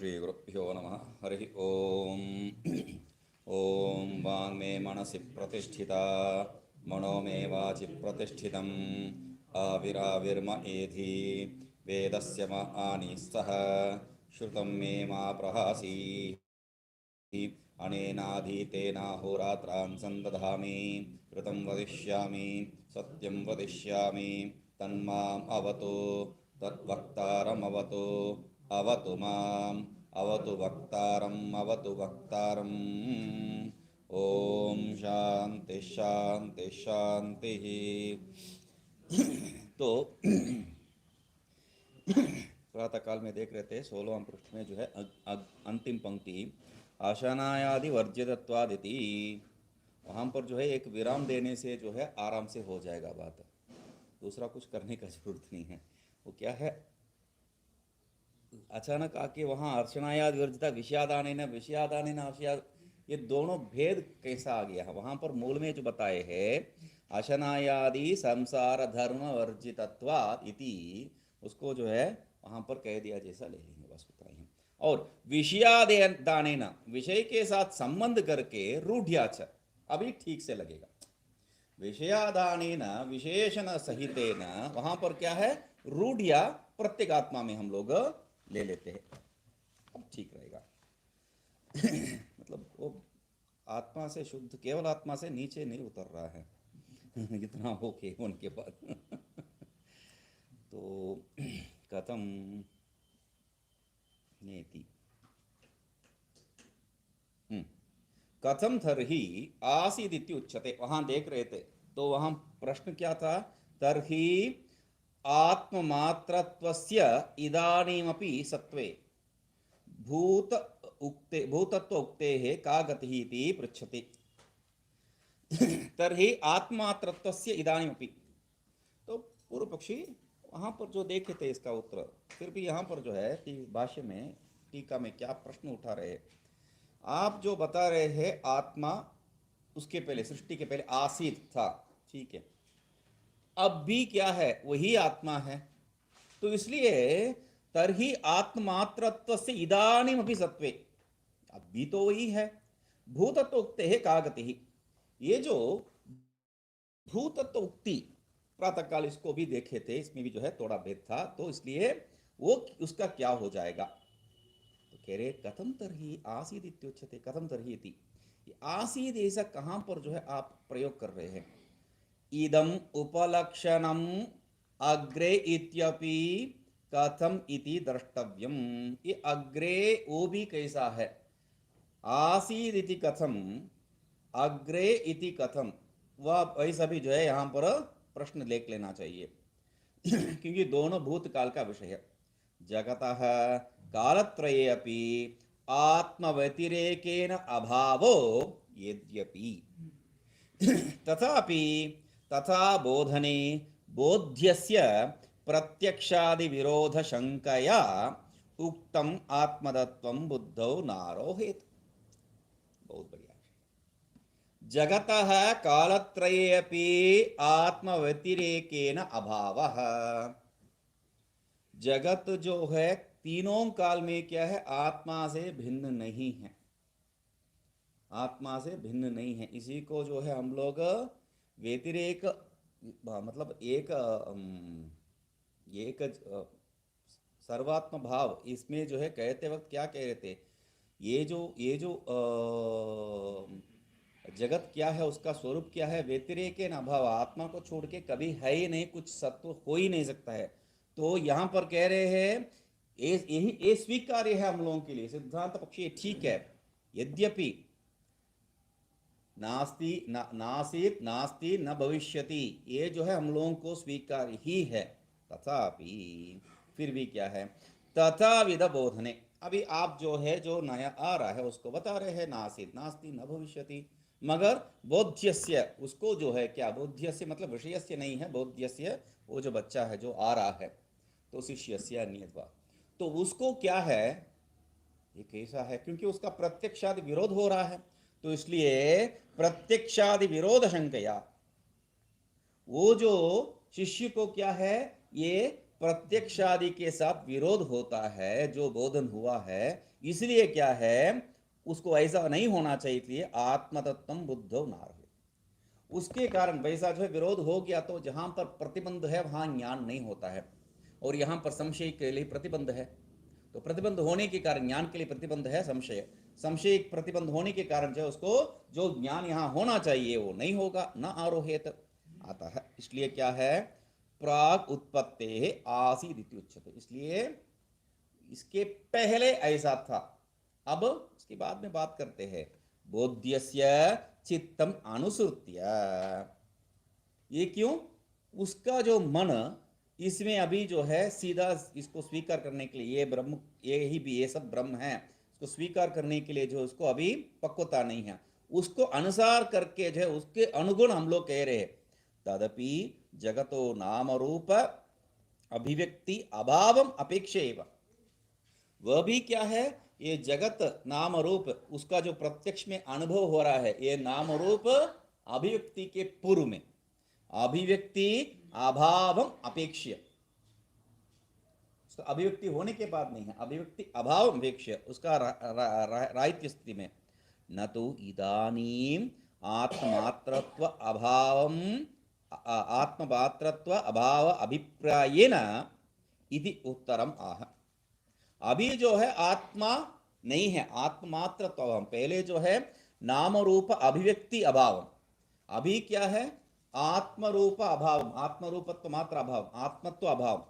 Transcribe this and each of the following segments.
श्रीगुरुभ्यो नमः। हरि ओम। ओम वाङ् मे मनसि प्रतिष्ठिता मनो मे वाचि प्रतिष्ठितम् आविराविर्म एधि वेदस्य म आनीस्तः श्रुतं मे मा प्रहासी अनेनाधीतेनाहोरात्रान् सन्दधामि ऋतं वदिष्यामि सत्यं वदिष्यामि तन्माम् अवतु तद्वक्तारमवतु अवतु माम् अवतु वक्तारम् अवतु वक्तारम्। ओम शांति शांति शांति। तो प्रातः काल में देख रहे थे 16वां पृष्ठ में जो है अंतिम पंक्ति आशनायादि वर्जितत्वादिति, वहाँ पर जो है एक विराम देने से जो है आराम से हो जाएगा बात, दूसरा कुछ करने का जरूरत नहीं है। वो क्या है, अचानक आके वहाँ अर्चनायाद वर्जिता विषयादान आशयाद, ये दोनों भेद कैसा आ गया है वहाँ पर मूल में जो बताए हैं अशनायादि संसार धर्म वर्जितत्वात् इति, उसको जो है वहाँ पर कह दिया जैसा ले लेंगे, बस उतना ही। और विषयादानेन, विषय के साथ संबंध करके रूढ़्याच, अभी ठीक से लगेगा। विषयादानेन विशेषण सहितेन, वहाँ पर क्या है रूढ़िया प्रत्येगात्मा में हम लोग ले लेते हैं, अब ठीक रहेगा। मतलब वो आत्मा से शुद्ध, केवल आत्मा से नीचे नहीं उतर रहा है इतना हो के उनके बाद तो कथम नेति, कथम तर्हि आसीदिति उच्यते, वहां देख रहे थे तो वहां प्रश्न क्या था, तर्हि आत्ममात्रत्वस्य इदानीमपि सत्वे भूत उक्ते भूतत्व उक्तेः का गतिः इति पृच्छति। तर्हि आत्मात्रत्वस्य इदानीमपि, तो पूर्व पक्षी वहां पर जो देखे थे इसका उत्तर, फिर भी यहाँ पर जो है भाष्य में टीका में क्या प्रश्न उठा रहे हैं, आप जो बता रहे हैं आत्मा उसके पहले सृष्टि के पहले आसीत था, ठीक है, अब भी क्या है वही आत्मा है, तो इसलिए तरही आत्मात्रत्व से इदानीम अभी सत्वे, अब भी तो वही है। भूतत्व उक्ते है कागति ही, ये जो भूतत्व उक्ति प्रातः काल इसको भी देखे थे, इसमें भी जो है थोड़ा भेद था, तो इसलिए वो उसका क्या हो जाएगा, तो कह रहे कथम तरही आसीद इत्युच्यते, कथम तरही इति, आसीद ऐसा कहां पर जो है आप प्रयोग कर रहे हैं, इदम उपलक्षणम अग्रे इत्यपि कथम इति द्रष्टव्यम, ये अग्रे वो भी कैसा है, आसीद इति कथम अग्रे इति कथम, वह वैसा भी जो है यहां पर प्रश्न लेख लेना चाहिए क्योंकि दोनों भूतकाल का विषय है। जगतः कालत्रये अपि आत्मव्यतिरेकेन अभावो यद्यपि तथापि तथा बोधने बोध्यस्य प्रत्यक्षादि विरोध शंकया उक्तम आत्मदत्वं बुद्धौ नारोहेत। बहुत बढ़िया। जगतः कालत्रये अपि आत्मव्यतिरेकेन अभावः, जगत जो है तीनों काल में क्या है आत्मा से भिन्न नहीं है, आत्मा से भिन्न नहीं है, इसी को जो है हम लोग व्यतिरेक, मतलब एक सर्वात्म भाव, इसमें जो है कहते वक्त क्या कह रहे थे, ये जो जगत क्या है उसका स्वरूप क्या है, व्यतिरेक न अभाव, आत्मा को छोड़ के कभी है ही नहीं, कुछ सत्व हो ही नहीं सकता है। तो यहां पर कह रहे हैं यही ये स्वीकार्य है हम लोगों के लिए, सिद्धांत पक्ष ये ठीक है, यद्यपि नास्ति नासीत नास्ति न भविष्यति, ये जो है हम लोगों को स्वीकार ही है, तथापि फिर भी क्या है, तथा विध बोधने, अभी आप जो है जो नया आ रहा है उसको बता रहे हैं नासीत नास्ति न भविष्यति, मगर बोध्यस्य उसको जो है क्या, बोध्यस्य मतलब विषयस्य नहीं है, बोध्यस्य वो जो बच्चा है जो आ रहा है, तो शिष्यस्य अन्यत्वा, तो उसको क्या है ये कैसा है, क्योंकि उसका प्रत्यक्षादि विरोध हो रहा है, तो इसलिए प्रत्यक्षादि विरोध शंकया, वो जो शिष्य को क्या है ये प्रत्यक्षादि के साथ विरोध होता है, जो बोधन हुआ है इसलिए क्या है, उसको ऐसा नहीं होना चाहिए, इसलिए आत्मतत्वम बुद्धो नारहे। उसके कारण वैसा जो है विरोध हो गया, तो जहां पर प्रतिबंध है वहां ज्ञान नहीं होता है, और यहां पर संशय के लिए प्रतिबंध है। तो प्रतिबंध होने के कारण, ज्ञान के लिए प्रतिबंध है संशय, संशय प्रतिबंध होने के कारण जो उसको जो ज्ञान यहां होना चाहिए वो नहीं होगा, न आरोहेत आता है। इसलिए क्या है, प्राग उत्पत्ते आसीद इति उच्यते, इसलिए इसके पहले ऐसा था। अब इसके बाद में बात करते हैं, बोध्यस्य चित्तम अनुसृत्य, ये क्यों, उसका जो मन इसमें अभी जो है सीधा इसको स्वीकार करने के लिए, ये ब्रह्म, ये ही भी ये सब ब्रह्म है, इसको स्वीकार करने के लिए जो उसको अभी पक्वता नहीं है, उसको अनुसार करके जो है उसके अनुगुण हम लोग कह रहे हैं। तदपि जगतो नाम रूप अभिव्यक्ति अभावम अपेक्षेव, वह भी क्या है, ये जगत नाम रूप उसका जो प्रत्यक्ष में अनुभव हो रहा है, ये नाम रूप अभिव्यक्ति के पूर्व में, अभिव्यक्ति अभावम अपेक्ष्य, उसका अभिव्यक्ति होने के बाद नहीं है, अभिव्यक्ति अभाव अपेक्ष्य, उसका राहित्य स्थिति में, न तो इदानीम आत्ममात्रत्व अभावम आत्ममात्रत्व अभाव अभिप्रायेन इति उत्तरम आह। अभी जो है आत्मा नहीं है, आत्ममात्र तो हम पहले जो है नाम रूप अभिव्यक्ति अभाव, अभी क्या है, आत्म रूप अभाव, आत्म रूपत्व मात्र अभाव, आत्मत्व अभाव,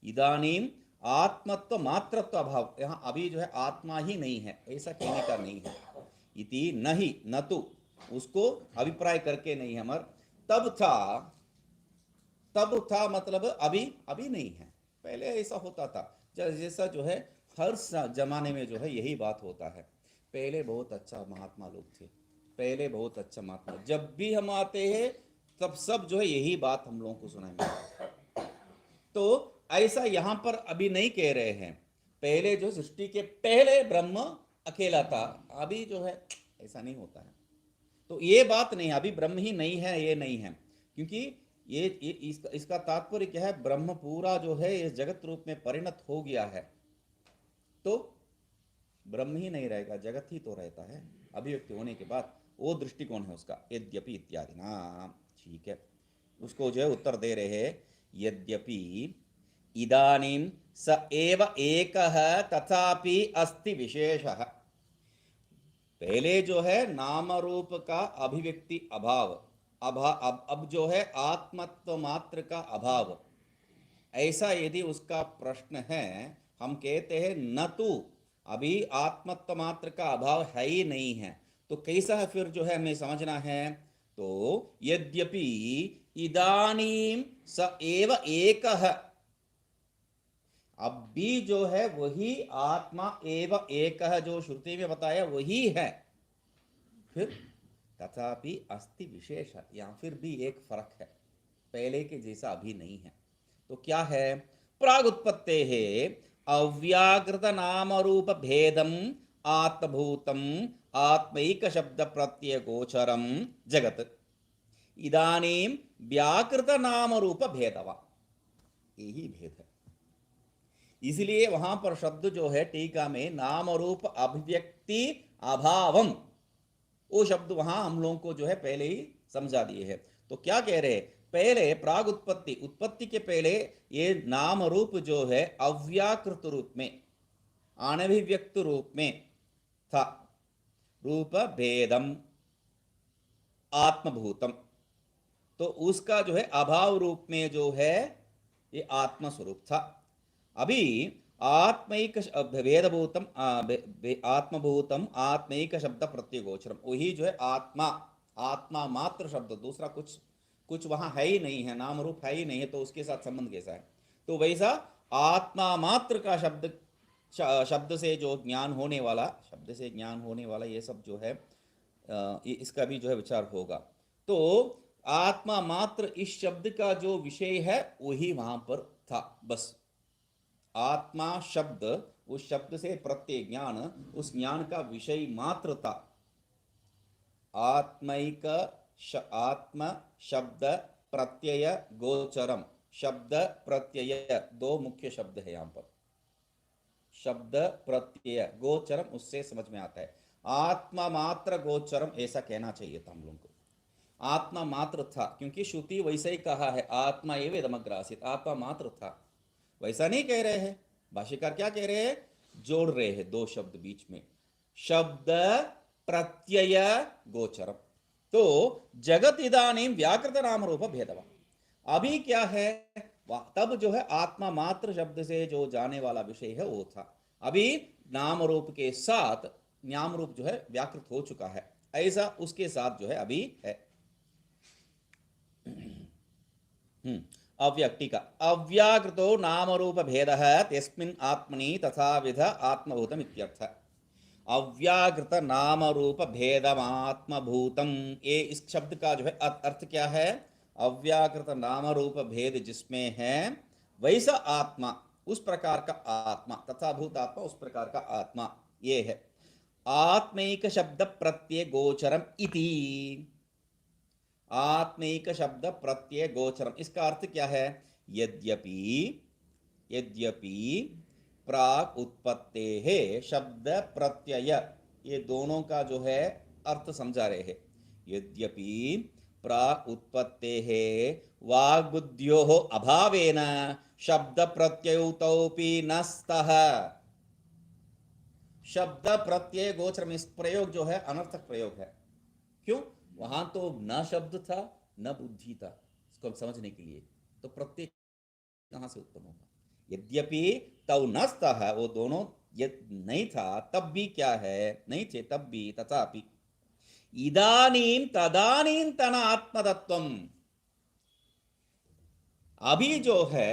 इदानीम आत्मत्व मात्रत्व अभाव, यहाँ अभी जो है आत्मा ही नहीं है, ऐसा कहने का नहीं है। इति नहीं, न तो उसको अभिप्राय करके नहीं है, मर तब था मतलब अभी अभी नहीं है, पहले ऐसा होता था। जैसा जो है हर जमाने में जो है यही बात होता है, पहले बहुत अच्छा महात्मा लोग थे, पहले बहुत अच्छा महात्मा, जब भी हम आते हैं तब सब जो है यही बात हम लोगों को सुनाएंगे। तो ऐसा यहाँ पर अभी नहीं कह रहे हैं, पहले जो सृष्टि के पहले ब्रह्म अकेला था, अभी जो है ऐसा नहीं होता है। तो ये बात नहीं, अभी ब्रह्म ही नहीं है, ये नहीं है, क्योंकि ये इसका तात्पर्य क्या है, ब्रह्म पूरा जो है इस जगत रूप में परिणत हो गया है, तो ब्रह्म ही नहीं रहेगा, जगत ही तो रहता है अभिव्यक्ति होने के बाद, वो दृष्टिकोण है उसका। यद्यपि इत्यादि ना, ठीक है, उसको जो है उत्तर दे रहे हैं, यद्यपि इदानीं स एव एकः तथापि अस्ति विशेषः, पहले जो है नाम रूप का अभिव्यक्ति अभाव, अब जो है आत्मत्व मात्र का अभाव, ऐसा यदि उसका प्रश्न है, हम कहते हैं न तो अभी आत्मत्व मात्र का अभाव है ही नहीं है, तो कैसा है फिर जो है हमें समझना है। तो यद्यपि इदानीं स एव एकः, अब भी जो है वही आत्मा एव एकः जो श्रुति में बताया वही है, फिर तथापि अस्ति विशेष, यहाँ फिर भी एक फर्क है, पहले के जैसा अभी नहीं है। तो क्या है, प्राग उत्पत्ते है अव्याकृत नाम रूप भेदम आत्मभूतम आत्मैक शब्द प्रत्यय गोचरम जगत, इदानीं व्याकृत नाम रूप भेदवा, यही भेद है। इसलिए वहां पर शब्द जो है टीका में नाम रूप अभिव्यक्ति अभावम, वो शब्द वहां हम लोगों को जो है पहले ही समझा दिए है। तो क्या कह रहे हैं, पहले प्राग उत्पत्ति, उत्पत्ति के पहले ये नाम रूप जो है अव्याकृत रूप में, अनभिव्यक्त रूप में था, रूप भेदम आत्मभूतम, तो उसका जो है अभाव रूप में जो है ये आत्म स्वरूप था। अभी आत्मैक भेदभूतम आत्मभूतम आत्मैक शब्द प्रत्यगोचरम, वही जो है आत्मा, आत्मा मात्र शब्द, दूसरा कुछ वहां है ही नहीं है, नाम रूप है ही नहीं है, तो उसके साथ संबंध कैसा है। तो वैसा आत्मा मात्र का शब्द से जो ज्ञान होने वाला, शब्द से ज्ञान होने वाला, ये सब जो है इसका भी जो है विचार होगा। तो आत्मा मात्र इस शब्द का जो विषय है वही वहां पर था, बस आत्मा शब्द, उस शब्द से प्रत्यय ज्ञान, उस ज्ञान का विषय मात्र था। आत्मैक आत्म शब्द प्रत्यय गोचरम, शब्द प्रत्यय दो मुख्य शब्द है यहां पर, शब्द प्रत्यय गोचरम उससे समझ में आता है। आत्मा मात्र गोचरम ऐसा कहना चाहिए था हम लोगों को। आत्मा मात्र था, क्योंकि श्रुति वैसे ही कहा है, आत्मा एवं इदमग्रासित, आत्मा मात्र था। वैसा नहीं कह रहे हैं। भाष्यकार क्या कह रहे हैं? जोड़ रहे हैं दो शब्द बीच में, शब्द प्रत्यय गोचरम। तो जगत इदानीं व्याकृत नाम रूप भेदवा। अभी क्या है, तब जो है आत्मा मात्र शब्द से जो जाने वाला विषय है वो था। अभी नाम रूप के साथ नाम रूप जो है व्याकृत हो चुका है, ऐसा उसके साथ जो है अभी है। अव्यक्ति का अव्याकृतो नाम रूप भेद तस्मिन् आत्मनि तथाविध आत्मभूतम इत्यर्थ। अव्याकृत नाम रूप भेदमात्मभूतम, ये इस शब्द का जो है अर्थ क्या है? अव्याकृत नाम रूप भेद जिसमें है वैसा आत्मा, उस प्रकार का आत्मा, तथा भूत आत्मा उस प्रकार का आत्मा, ये है आत्मैक शब्द प्रत्यय गोचरम इति। आत्मैक शब्द प्रत्यय गोचरम, इसका अर्थ क्या है? यद्यपि यद्यपि प्राक उत्पत्ते है शब्द प्रत्यय, ये दोनों का जो है अर्थ समझा रहे हैं। यद्यपि प्राक उत्पत्ते है वाग्बुद्ध्यो अभावेन शब्द प्रत्ययुतौपि नस्तः। शब्द प्रत्यय गोचरम, इस प्रयोग जो है अनर्थक प्रयोग है। क्यों? वहां तो न शब्द था न बुद्धि था, इसको हम समझने के लिए, तो प्रत्यय कहां से उत्पन्न होगा? यद्यपि तौ नस्तः, वो दोनों नहीं था तब भी क्या है, नहीं थे तब भी, तथापि इदानीं तदानीं तना आत्मतत्वम, अभी जो है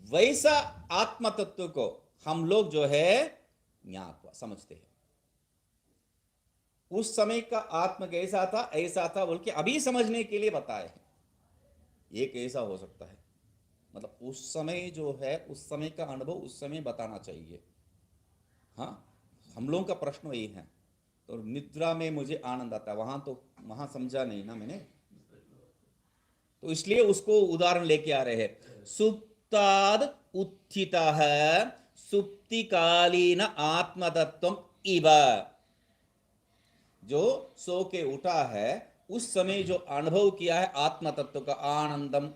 वैसा आत्म तत्व को हम लोग जो है ज्ञात समझते हैं। उस समय का आत्म कैसा था, ऐसा था बोल के अभी समझने के लिए बताए हैं। ये कैसा हो सकता है? मतलब उस समय जो है, उस समय का अनुभव उस समय बताना चाहिए। हाँ, हम लोगों का प्रश्न यही है। तो निद्रा में मुझे आनंद आता है, वहां समझा नहीं ना मैंने, तो इसलिए उसको उदाहरण लेके आ रहे हैं। सुप्ताद उत्थितः सुप्तिकालीन आत्मतत्वम इव, जो सो के उठा है उस समय जो अनुभव किया है आत्म तत्व का, आनंदम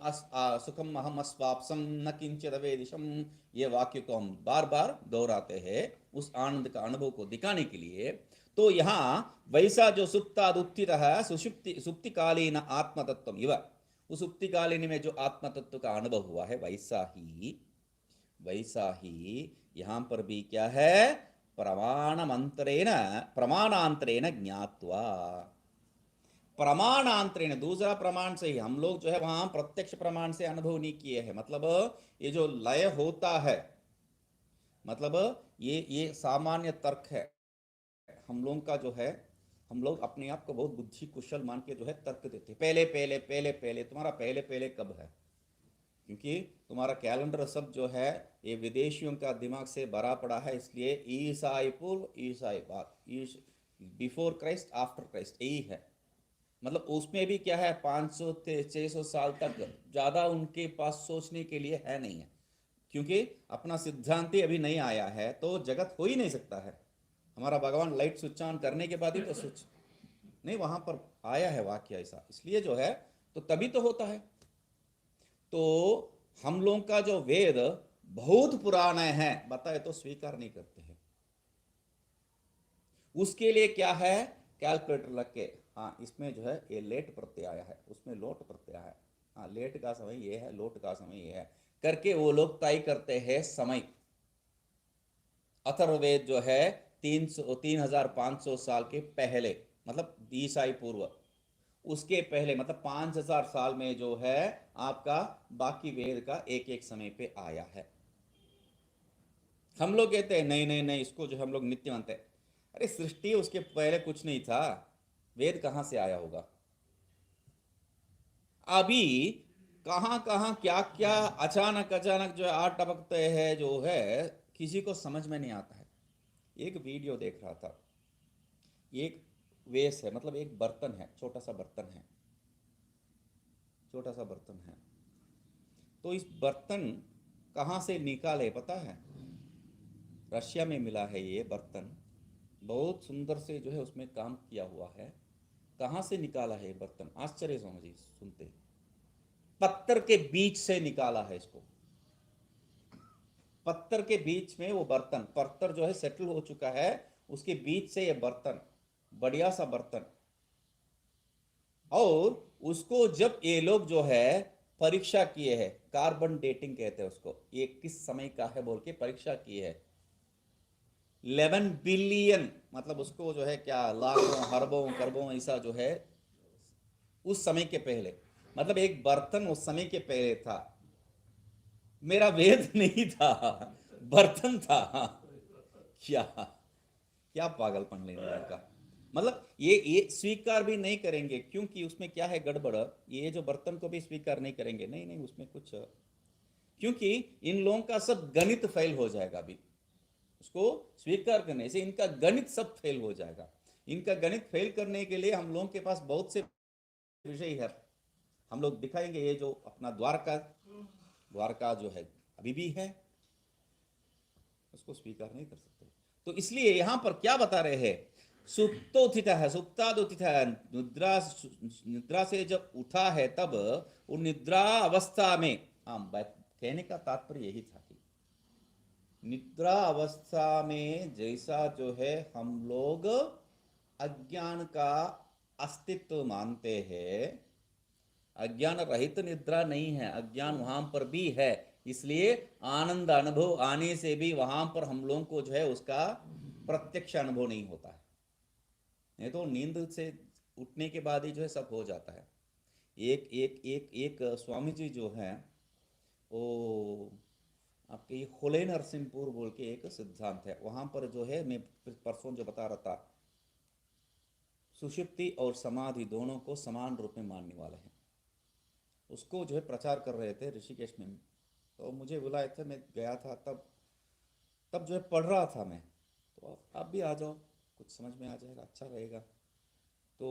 सुखम अहम अस्वाप्सम न किंचित वेदिशम, ये वाक्य को हम बार बार दोहराते हैं उस आनंद का अनुभव को दिखाने के लिए। तो यहाँ वैसा जो सुप्तादुत्थित है सुप्तिकालीन आत्म तत्व इव, उस सुप्तिकालीन में जो आत्म तत्व का अनुभव हुआ है वैसा ही यहाँ पर भी क्या है, प्रमाणांतरेण ज्ञात्वा। प्रमाणांतरेण, दूसरा प्रमाण से ही हम लोग जो है वहां प्रत्यक्ष प्रमाण से अनुभव नहीं किए हैं। मतलब ये जो लय होता है, मतलब ये सामान्य तर्क है हम लोगों का जो है। हम लोग अपने आप को बहुत बुद्धि कुशल मान के जो है तर्क देते हैं, पहले पहले पहले पहले। तुम्हारा पहले पहले कब है? क्योंकि तुम्हारा कैलेंडर सब जो है ये विदेशियों का दिमाग से भरा पड़ा है, इसलिए ईसाई पूर्व, ईसाई बाद, बिफोर क्राइस्ट, आफ्टर क्राइस्ट, यही है। मतलब उसमें भी क्या है, 500 से 600 साल तक ज़्यादा उनके पास सोचने के लिए है नहीं है, क्योंकि अपना सिद्धांत ही अभी नहीं आया है, तो जगत हो ही नहीं सकता है। हमारा भगवान लाइट स्विच ऑन करने के बाद ही तो स्विच नहीं, वहां पर आया है वाक्य ऐसा, इसलिए जो है तो तभी तो होता है। तो हम लोगों का जो वेद बहुत पुराना है बताए तो स्वीकार नहीं करते हैं। उसके लिए क्या है, कैलकुलेटर लग के, हाँ इसमें जो है ये लेट प्रत्यय आया है, उसमें लोट प्रत्यय है, हाँ लेट का समय ये है, लोट का समय ये है, करके वो लोग तय करते हैं समय। अथर्ववेद जो है 3500 साल के पहले, मतलब ईसाई पूर्व, उसके पहले मतलब 5000 साल में जो है आपका बाकी वेद का एक एक समय पे आया है। हम लोग कहते हैं नहीं नहीं नहीं, इसको जो हम लोग नित्य मानते हैं। अरे सृष्टि उसके पहले कुछ नहीं था, वेद कहां से आया होगा? अभी कहां कहां क्या क्या अचानक अचानक जो है आ टपकते हैं, जो है किसी को समझ में नहीं आता है। एक वीडियो देख रहा था, एक वेस है, मतलब एक बर्तन है, छोटा सा बर्तन है, छोटा सा बर्तन है। तो इस बर्तन कहाँ से निकाले पता है? रशिया में मिला है ये बर्तन, बहुत सुंदर से जो है उसमें काम किया हुआ है। कहाँ से निकाला है ये बर्तन, आश्चर्य समझिए सुनते, पत्थर के बीच से निकाला है इसको। पत्थर के बीच में वो बर्तन, पत्थर जो है सेटल हो चुका है, उसके बीच से ये बर्तन, बढ़िया सा बर्तन। और उसको जब ये लोग जो है परीक्षा किए हैं, कार्बन डेटिंग कहते हैं उसको, ये किस समय का है बोल के परीक्षा किए है। 11 बिलियन, मतलब उसको जो है क्या, लाखों अरबों करोड़ों ऐसा जो है उस समय के पहले, मतलब एक बर्तन उस समय के पहले था। मेरा वेद नहीं था, बर्तन था। क्या क्या पागलपन लेने का, मतलब ये स्वीकार भी नहीं करेंगे, क्योंकि उसमें क्या है गड़बड़, ये जो बर्तन को भी स्वीकार नहीं करेंगे, नहीं नहीं उसमें कुछ, क्योंकि इन लोगों का सब गणित फेल हो जाएगा अभी, उसको स्वीकार करने से इनका गणित सब फेल हो जाएगा। इनका गणित फेल करने के लिए हम लोगों के पास बहुत से विषय है, हम लोग दिखाएंगे। ये जो अपना द्वारका, द्वारका जो है अभी भी है, उसको स्वीकार नहीं कर सकते। तो इसलिए यहां पर क्या बता रहे हैं, सुप्तोत्थित है, सुप्तादोत्थित है, निद्रा, निद्रा से जब उठा है तब वो निद्रा अवस्था में, हाँ कहने का तात्पर्य यही था कि निद्रा अवस्था में जैसा जो है हम लोग अज्ञान का अस्तित्व मानते हैं, अज्ञान रहित निद्रा नहीं है, अज्ञान वहां पर भी है। इसलिए आनंद अनुभव आने से भी वहां पर हम लोगों को जो है उसका प्रत्यक्ष अनुभव नहीं होता है। नहीं तो नींद से उठने के बाद ही जो है सब हो जाता है। एक एक एक एक स्वामी जी जो है वो आपके ये होले नरसिंहपुर बोल के एक सिद्धांत है, वहां पर जो है मैं परसों जो बता रहा था, सुषुप्ति और समाधि दोनों को समान रूप में मानने वाले हैं, उसको जो है प्रचार कर रहे थे ऋषिकेश में। तो मुझे बुलाए थे, मैं गया था, तब तब जो है पढ़ रहा था मैं, तो आप भी आ जाओ, कुछ समझ में आ जाएगा, अच्छा रहेगा। तो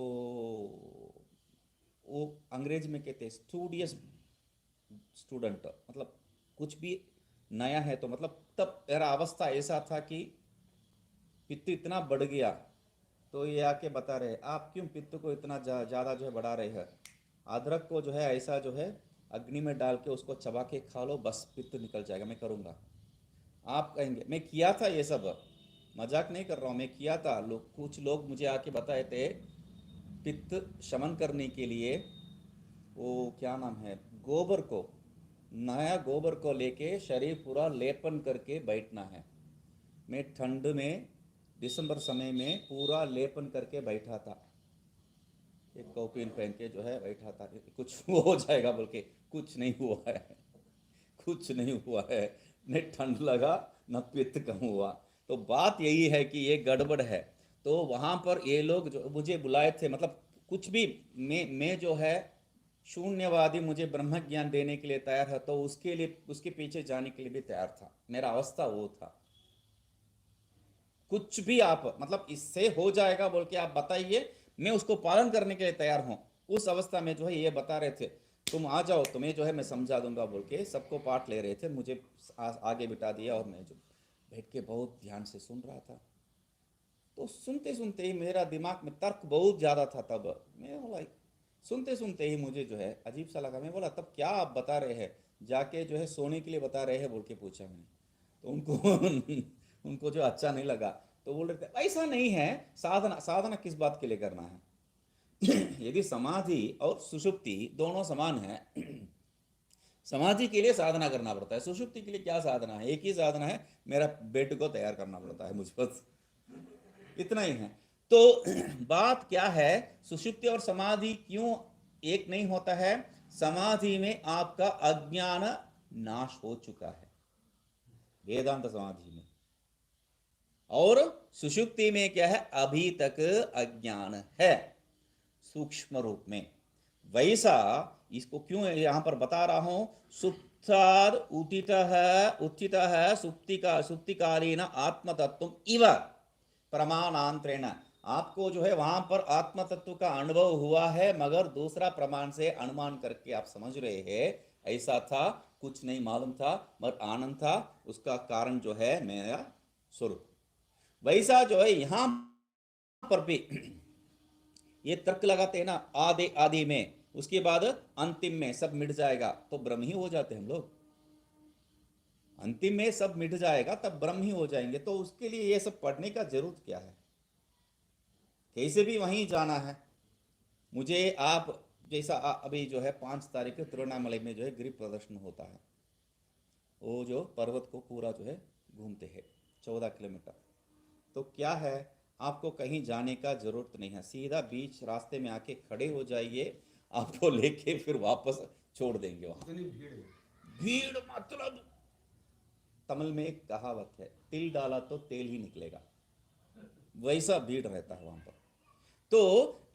वो अंग्रेज में कहते हैं स्टूडियस स्टूडेंट, मतलब कुछ भी नया है तो, मतलब तब मेरा अवस्था ऐसा था कि पित्त इतना बढ़ गया, तो ये आके बता रहे आप क्यों पित्त को इतना ज़्यादा जो है बढ़ा रहे हैं, अदरक को जो है ऐसा जो है अग्नि में डाल के उसको चबा के खा लो, बस पित्त निकल जाएगा। मैं करूँगा, आप कहेंगे मैं किया था ये सब, मजाक नहीं कर रहा हूँ, मैं किया था। लोग, कुछ लोग मुझे आके बताए थे, पित्त शमन करने के लिए वो क्या नाम है, गोबर को, नया गोबर को लेके शरीर पूरा लेपन करके बैठना है। मैं ठंड में दिसंबर समय में पूरा लेपन करके बैठा था, एक कॉपिन पहन के जो है बैठा था, कुछ हो जाएगा बोल के, कुछ नहीं हुआ है, कुछ नहीं हुआ है, न ठंड लगा न पित्त कम हुआ। तो बात यही है कि ये गड़बड़ है। तो वहां पर ये लोग जो मुझे बुलाए थे, मतलब कुछ भी, मैं जो है शून्यवादी, मुझे ब्रह्म ज्ञान देने के लिए तैयार है, तो उसके लिए, उसके पीछे जाने के लिए भी तैयार था, मेरा अवस्था वो था। कुछ भी आप, मतलब इससे हो जाएगा बोल के आप बताइए, मैं उसको पालन करने के लिए तैयार हूं। उस अवस्था में जो है ये बता रहे थे, तुम आ जाओ, तुम्हें जो है मैं समझा दूंगा बोल के सबको पाठ ले रहे थे, मुझे आगे बिठा दिया, और मैं जो बैठ के बहुत ध्यान से सुन रहा था। तो सुनते सुनते ही मेरा दिमाग में तर्क बहुत ज़्यादा था, तब मैं बोला, सुनते सुनते ही मुझे जो है अजीब सा लगा। मैं बोला तब क्या आप बता रहे हैं, जाके जो है सोने के लिए बता रहे हैं बोल के पूछा मैंने। तो उनको उनको जो अच्छा नहीं लगा, तो बोल रहे थे ऐसा नहीं है, साधना, साधना किस बात के लिए करना है। यदि समाधि और सुषुप्ति दोनों समान है, समाधि के लिए साधना करना पड़ता है, सुषुप्ति के लिए क्या साधना है, एक ही साधना है, मेरा बेड को तैयार करना पड़ता है मुझे, बस इतना ही है। तो बात क्या है, सुषुप्ति और समाधि क्यों एक नहीं होता है, समाधि में आपका अज्ञान नाश हो चुका है, वेदांत समाधि में, और सुषुप्ति में क्या है, अभी तक अज्ञान है सूक्ष्म रूप में। वैसा इसको क्यों यहां पर बता रहा हूं, सुप्ताद उत्थित है सुप्तिकालीन आत्म तत्व इव प्रमाणांतरेण, आपको जो है वहां पर आत्म तत्व का अनुभव हुआ है, मगर दूसरा प्रमाण से अनुमान करके आप समझ रहे हैं ऐसा था, कुछ नहीं मालूम था, मगर आनंद था, उसका कारण जो है मेरा स्वरूप। वैसा जो है यहां पर भी ये तर्क लगाते हैं ना, आदि आदि में, उसके बाद अंतिम में सब मिट जाएगा तो ब्रह्म ही हो जाते हैं हम लोग। अंतिम में सब मिट जाएगा तब ब्रह्म ही हो जाएंगे, तो उसके लिए ये सब पढ़ने का जरूरत क्या है? कैसे भी वहीं जाना है मुझे। आप जैसा अभी जो है 5 तारीख को तिरुवण्णामलई में जो है गिरि प्रदर्शन होता है, वो जो पर्वत को पूरा जो है घूमते हैं 14 किलोमीटर। तो क्या है, आपको कहीं जाने का जरूरत नहीं है, सीधा बीच रास्ते में आके खड़े हो जाइए, आपको लेके फिर वापस छोड़ देंगे वहां। भीड़ मतलब, तमिल में एक कहावत है, तिल डाला तो तेल ही निकलेगा, वैसा भीड़ रहता है वहां पर। तो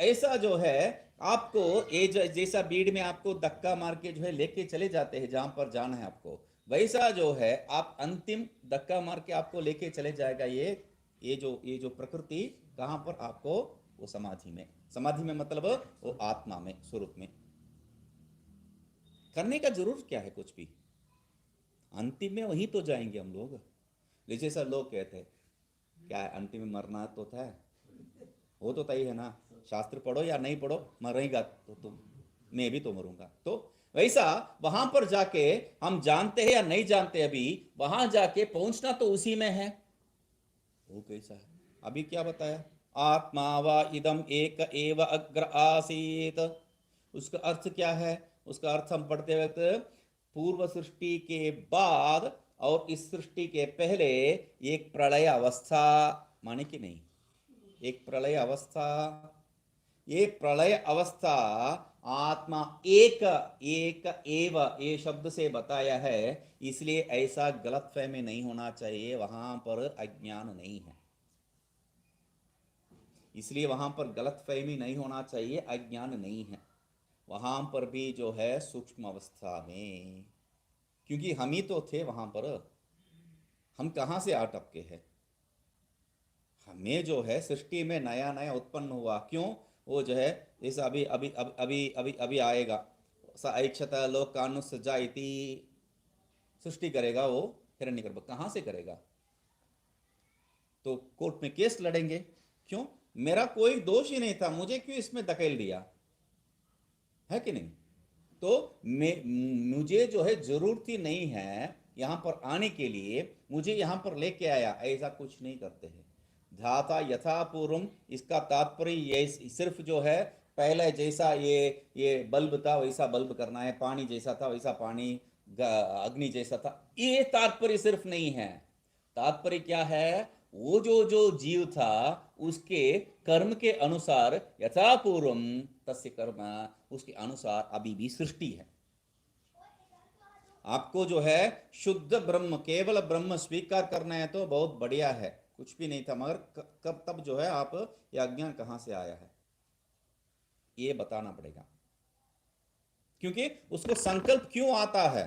ऐसा जो है आपको ये जैसा भीड़ में आपको धक्का मार के जो है लेके चले जाते हैं जहां पर जाना है आपको, वैसा जो है आप अंतिम धक्का मार के आपको लेके चले जाएगा ये जो प्रकृति, कहां पर आपको, वो समाधि में। समाधि में मतलब वो आत्मा में, स्वरूप में। करने का जरूर क्या है कुछ भी, अंतिम में वहीं तो जाएंगे हम लोग। जैसे सर लोग कहते हैं क्या है, अंतिम में मरना तो था, वो तो तय है ना, शास्त्र पढ़ो या नहीं पढ़ो, मरेगा तो तुम, मैं भी तो मरूंगा। तो वैसा वहां पर जाके हम जानते हैं या नहीं जानते, अभी वहां जाके पहुंचना तो उसी में है। वो कैसा है, अभी क्या बताया, आत्मा वा इदम एक एव अग्र आसीत। उसका अर्थ क्या है? उसका अर्थ हम पढ़ते वक्त, पूर्व सृष्टि के बाद और इस सृष्टि के पहले एक प्रलय अवस्था, माने कि नहीं, एक प्रलय अवस्था। ये प्रलय अवस्था आत्मा एक एक एव ये शब्द से बताया है, इसलिए ऐसा गलतफहमी नहीं होना चाहिए, वहां पर अज्ञान नहीं है, इसलिए वहां पर गलतफहमी नहीं होना चाहिए, अज्ञान नहीं है वहां पर भी जो है सूक्ष्म अवस्था में। क्योंकि हम ही तो थे वहां पर, हम कहां से आ टपके हैं? हमें जो है सृष्टि में नया नया उत्पन्न हुआ, क्यों? वो जो है जैसा अभी अभी अभी अभी अभी अभी आएगा, स ऐक्षत लोकानुस जायति, सृष्टि करेगा वो हिरण्यगर्भ, कहां से करेगा? तो कोर्ट में केस लड़ेंगे, क्यों? मेरा कोई दोष ही नहीं था, मुझे क्यों इसमें धकेल दिया, है कि नहीं? तो मुझे जो है जरूरत ही नहीं है यहां पर आने के लिए, मुझे यहां पर लेके आया, ऐसा कुछ नहीं करते हैं। ध्याता यथा पूर्वम, इसका तात्पर्य ये सिर्फ जो है पहले जैसा ये बल्ब था वैसा बल्ब करना है, पानी जैसा था वैसा पानी, अग्नि जैसा था, ये तात्पर्य सिर्फ नहीं है। तात्पर्य क्या है? वो जो जीव था उसके कर्म के अनुसार, यथा पूर्वम तस्य कर्म, उसके अनुसार अभी भी सृष्टि है। आपको जो है शुद्ध ब्रह्म, केवल ब्रह्म स्वीकार करना है तो बहुत बढ़िया है, कुछ भी नहीं था, मगर कब तब जो है आप, ये अज्ञान कहां से आया है ये बताना पड़ेगा। क्योंकि उसको संकल्प क्यों आता है?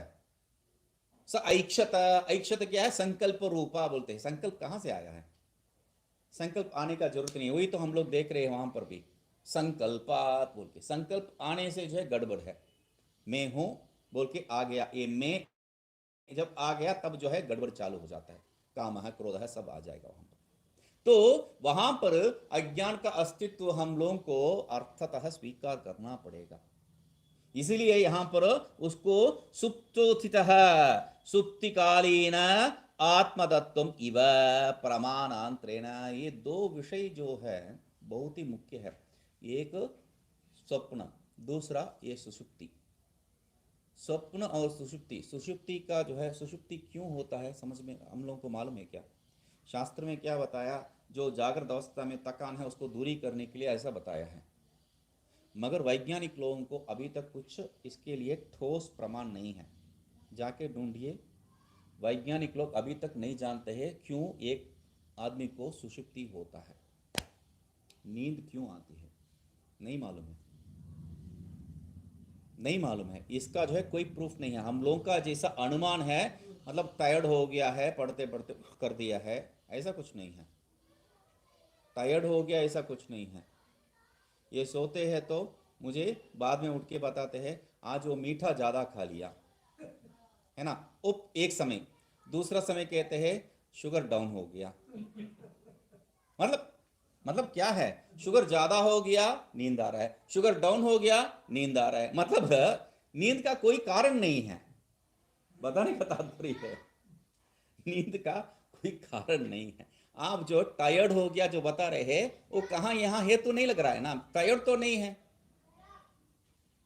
ऐक्षत, ऐक्षत क्या है? संकल्प रूपा बोलते हैं। संकल्प कहां से आया है? संकल्प आने का जरूरत नहीं, वही तो हम लोग देख रहे हैं वहां पर भी, संकल्पात बोल के, संकल्प आने से जो है गड़बड़ है। मैं हूं बोल के आ गया, ये मैं जब आ गया तब जो है गड़बड़ चालू हो जाता है, काम है, क्रोध है, सब आ जाएगा वहां पर। तो वहां पर अज्ञान का अस्तित्व हम लोगों को अर्थतः स्वीकार करना पड़ेगा। इसीलिए यहां पर उसको सुप्तोत्थित, सुप्तिकालीन आत्मतत्व इव प्रमाणांतरेण, ये दो विषय जो है बहुत ही मुख्य है। एक स्वप्न, दूसरा ये सुषुप्ति। स्वप्न और सुषुप्ति, सुषुप्ति का जो है, सुषुप्ति क्यों होता है समझ में हम लोगों को मालूम है क्या? शास्त्र में क्या बताया? जो जागृत अवस्था में थकान है उसको दूरी करने के लिए ऐसा बताया है, मगर वैज्ञानिक लोगों को अभी तक कुछ इसके लिए ठोस प्रमाण नहीं है। जाके ढूंढिए, वैज्ञानिक लोग अभी तक नहीं जानते हैं क्यों एक आदमी को सुषुप्ति होता है, नींद क्यों आती है, नहीं मालूम है, नहीं मालूम है। इसका जो है कोई प्रूफ नहीं है, हम लोगों का जैसा अनुमान है, मतलब टायर्ड हो गया है पढ़ते पढ़ते कर दिया है, ऐसा कुछ नहीं है। टायर्ड हो गया ऐसा कुछ नहीं है। ये सोते हैं तो मुझे बाद में उठ के बताते हैं आज वो मीठा ज़्यादा खा लिया, है ना, उप एक समय। दूसरा समय कहते हैं शुगर डाउन हो गया। मतलब क्या है, शुगर ज्यादा हो गया नींद आ रहा है, शुगर डाउन हो गया नींद आ रहा है, मतलब नींद का कोई कारण नहीं है। बताने का तात्पर्य है नींद का कोई कारण नहीं है। आप जो टायर्ड हो गया जो बता रहे हैं वो कहाँ यहाँ है तो नहीं लग रहा है ना, टायर्ड तो नहीं है।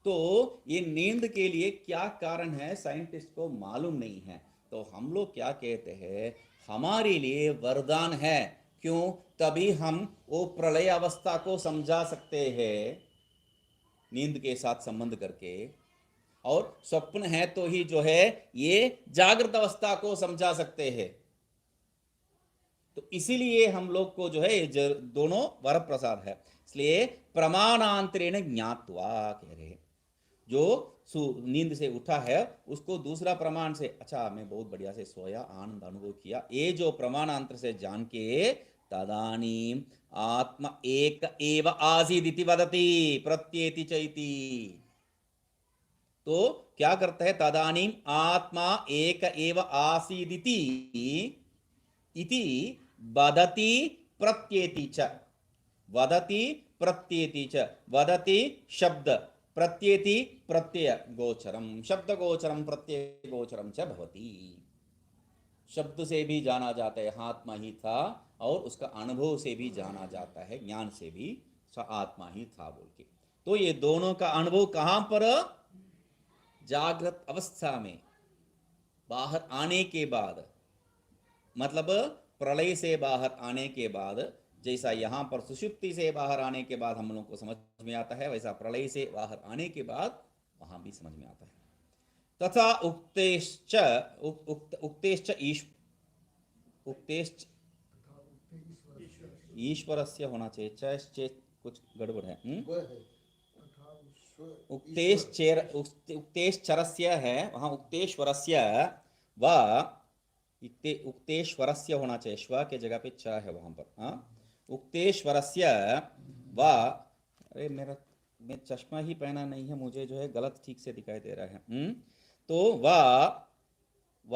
तो ये नींद के लिए क्या कारण है साइंटिस्ट को मालूम नहीं है। तो हम लोग क्या कहते हैं, हमारे लिए वरदान है। क्यों? तभी हम वो प्रलय अवस्था को समझा सकते हैं नींद के साथ संबंध करके, और स्वप्न है तो ही जो है ये जागृत अवस्था को समझा सकते हैं। तो इसीलिए हम लोग को जो है ये दोनों वर प्रसाद है। इसलिए प्रमाणांतरेण ज्ञात्वा कह रहे हैं, जो नींद से उठा है उसको दूसरा प्रमाण से, अच्छा मैं बहुत बढ़िया से सोया, आनंद अनुभव किया, ये जो प्रमाणांतर से जान के तदानीम आत्मा एक एव आसीदिति वदति प्रत्येति चैति। तो क्या करता है, तदानीम आत्मा एक एव आसीदिति इति वदति प्रत्येति च। वदति प्रत्येति च, वदति शब्द, प्रत्येति प्रत्यय गोचरम, शब्द गोचरम प्रत्यय गोचरम च भवति। शब्द से भी जाना जाता है आत्मा ही था, और उसका अनुभव से भी जाना जाता है, ज्ञान से भी आत्मा ही था बोल के। तो ये दोनों का अनुभव कहां पर, जागृत अवस्था में बाहर आने के बाद, मतलब प्रलय से बाहर आने के बाद, जैसा यहाँ पर सुषुप्ति से बाहर आने के बाद हम लोग को समझ में आता है, वैसा प्रलय से बाहर आने के बाद वहां भी समझ में आता है। तथा उक्तेश्च उक्तेश्च उक्तेश्च ईश्वरस्य होना चाहिए, चेत कुछ गड़बड़ है। उक्तेश्चरस्य है, वहां उक्तेश्वरस्य व उक्तेश्वरस्य होना चाहिए, श्व के जगह पे च है वहां पर। हाँ, उक्तेश्वरस्य व, अरे मेरा मैं चश्मा ही पहना नहीं है, मुझे जो है गलत ठीक से दिखाई दे रहा है। तो व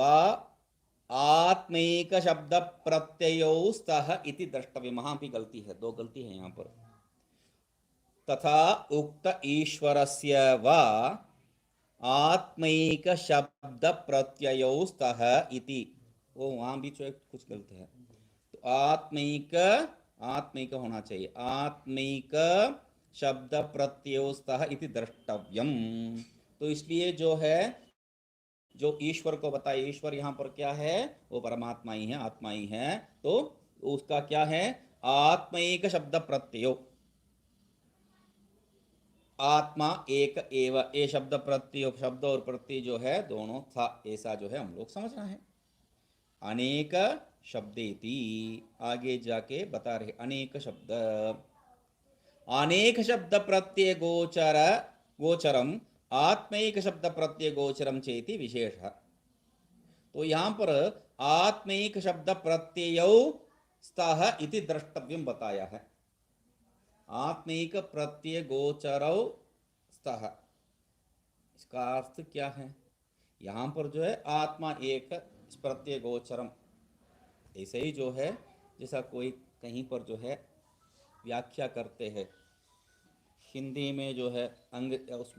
आत्मैक शब्द प्रत्ययो स्तः इति द्रष्टव्य, वहां भी गलती है, दो गलती है यहाँ पर। तथा उक्त ईश्वरस्य व आत्मैक शब्द प्रत्ययो स्तः इति, वो वहां भी जो कुछ गलत है। तो आत्मैक, आत्मैक होना चाहिए, आत्मैक शब्द प्रत्ययो स्तः इति द्रष्टव्यम। तो इसलिए जो है, जो ईश्वर को बताए, ईश्वर यहाँ पर क्या है, वो परमात्मा ही है, आत्मा ही है। तो उसका क्या है, आत्मैक शब्द प्रत्ययो, आत्मा एक एव, ये शब्द प्रत्यय, शब्द और प्रत्यय जो है दोनों था, ऐसा जो है हम लोग समझना है। अनेक शब्देति, आगे जाके बता रहे अनेक शब्द, अनेक शब्द प्रत्यय गोचर गोचरम आत्मैक शब्द प्रत्यय गोचरम चेति विशेष। तो यहां पर आत्मैक शब्द प्रत्ययौ स्तः इति द्रष्टव्यम बताया है। आत्मैक प्रत्यय गोचरौ स्तः, इसका अर्थ क्या है, यहां पर जो है आत्मा एक प्रत्यय गोचरम, ऐसे ही जो है जैसा कोई कहीं पर जो है व्याख्या करते हैं, हिंदी में जो है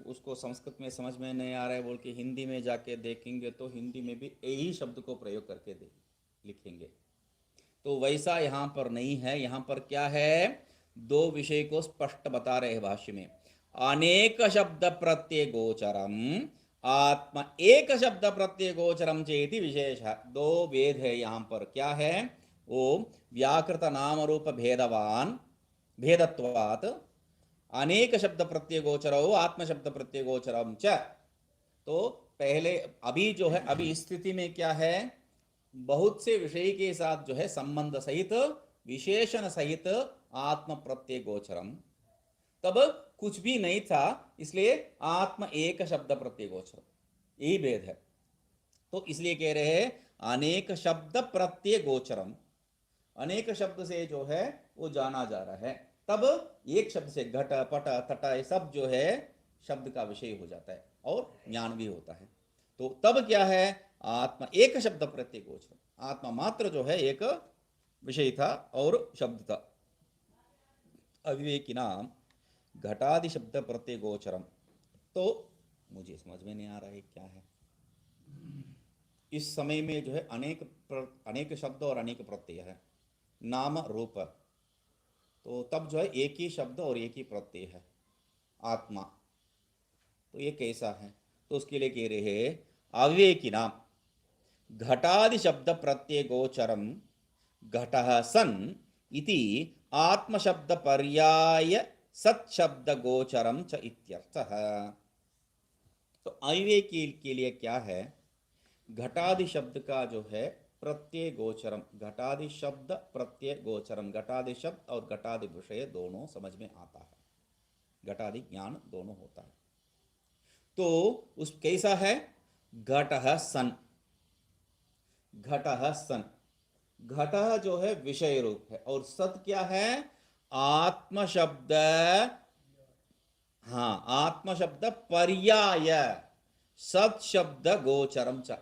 उसको संस्कृत में समझ में नहीं आ रहा है बोल के हिंदी में जाके देखेंगे तो हिंदी में भी यही शब्द को प्रयोग करके लिखेंगे। तो वैसा यहाँ पर नहीं है, यहाँ पर क्या है, दो विषय को स्पष्ट बता रहे हैं भाष्य में। अनेक शब्द प्रत्यय गोचरम आत्मा एक शब्द प्रत्यय गोचरम चेति विशेष, दो भेद है यहाँ पर। क्या है वो, व्याकृत नाम रूप भेदवान भेदत्वात् अनेक शब्द प्रत्यय गोचरो आत्म शब्द प्रत्यय गोचरम च। तो पहले अभी जो है, अभी इस स्थिति में क्या है, बहुत से विषय के साथ जो है संबंध सहित विशेषण सहित आत्म प्रत्यय गोचरम, तब कुछ भी नहीं था, इसलिए आत्म एक शब्द प्रत्यय गोचरम, यही भेद है। तो इसलिए कह रहे हैं अनेक शब्द प्रत्यय गोचरम, अनेक शब्द से जो है वो जाना जा रहा है, तब एक शब्द से घट पट तट सब जो है शब्द का विषय हो जाता है और ज्ञान भी होता है। तो तब क्या है, आत्मा एक शब्द प्रत्यय गोचर, आत्मा मात्र जो है एक विषय था और शब्द था। अविवेकी नाम घटादि शब्द प्रत्यय गोचरम, तो मुझे समझ में नहीं आ रहा है क्या है। इस समय में जो है अनेक शब्द और अनेक प्रत्यय है, नाम रूप, तो तब जो है एक ही शब्द और एक ही प्रत्यय है आत्मा, तो ये कैसा है। तो उसके लिए कह रहे हैं अविवेकी नाम घटादि शब्द प्रत्यय गोचरम घटः सन इति आत्म शब्द पर्याय सत शब्द गोचरम च इत्यर्थः। तो अविवेकी के लिए क्या है, घटादि शब्द का जो है प्रत्यय गोचरम, घटादि शब्द प्रत्यय गोचरम, घटादि शब्द और घटादि विषय दोनों समझ में आता है, घटादि ज्ञान दोनों होता है। तो उस कैसा है, घटः सन, घटः सन, घटः जो है विषय रूप है और सत क्या है, आत्म शब्द, हाँ आत्म शब्द पर्याय सत शब्द गोचरम च,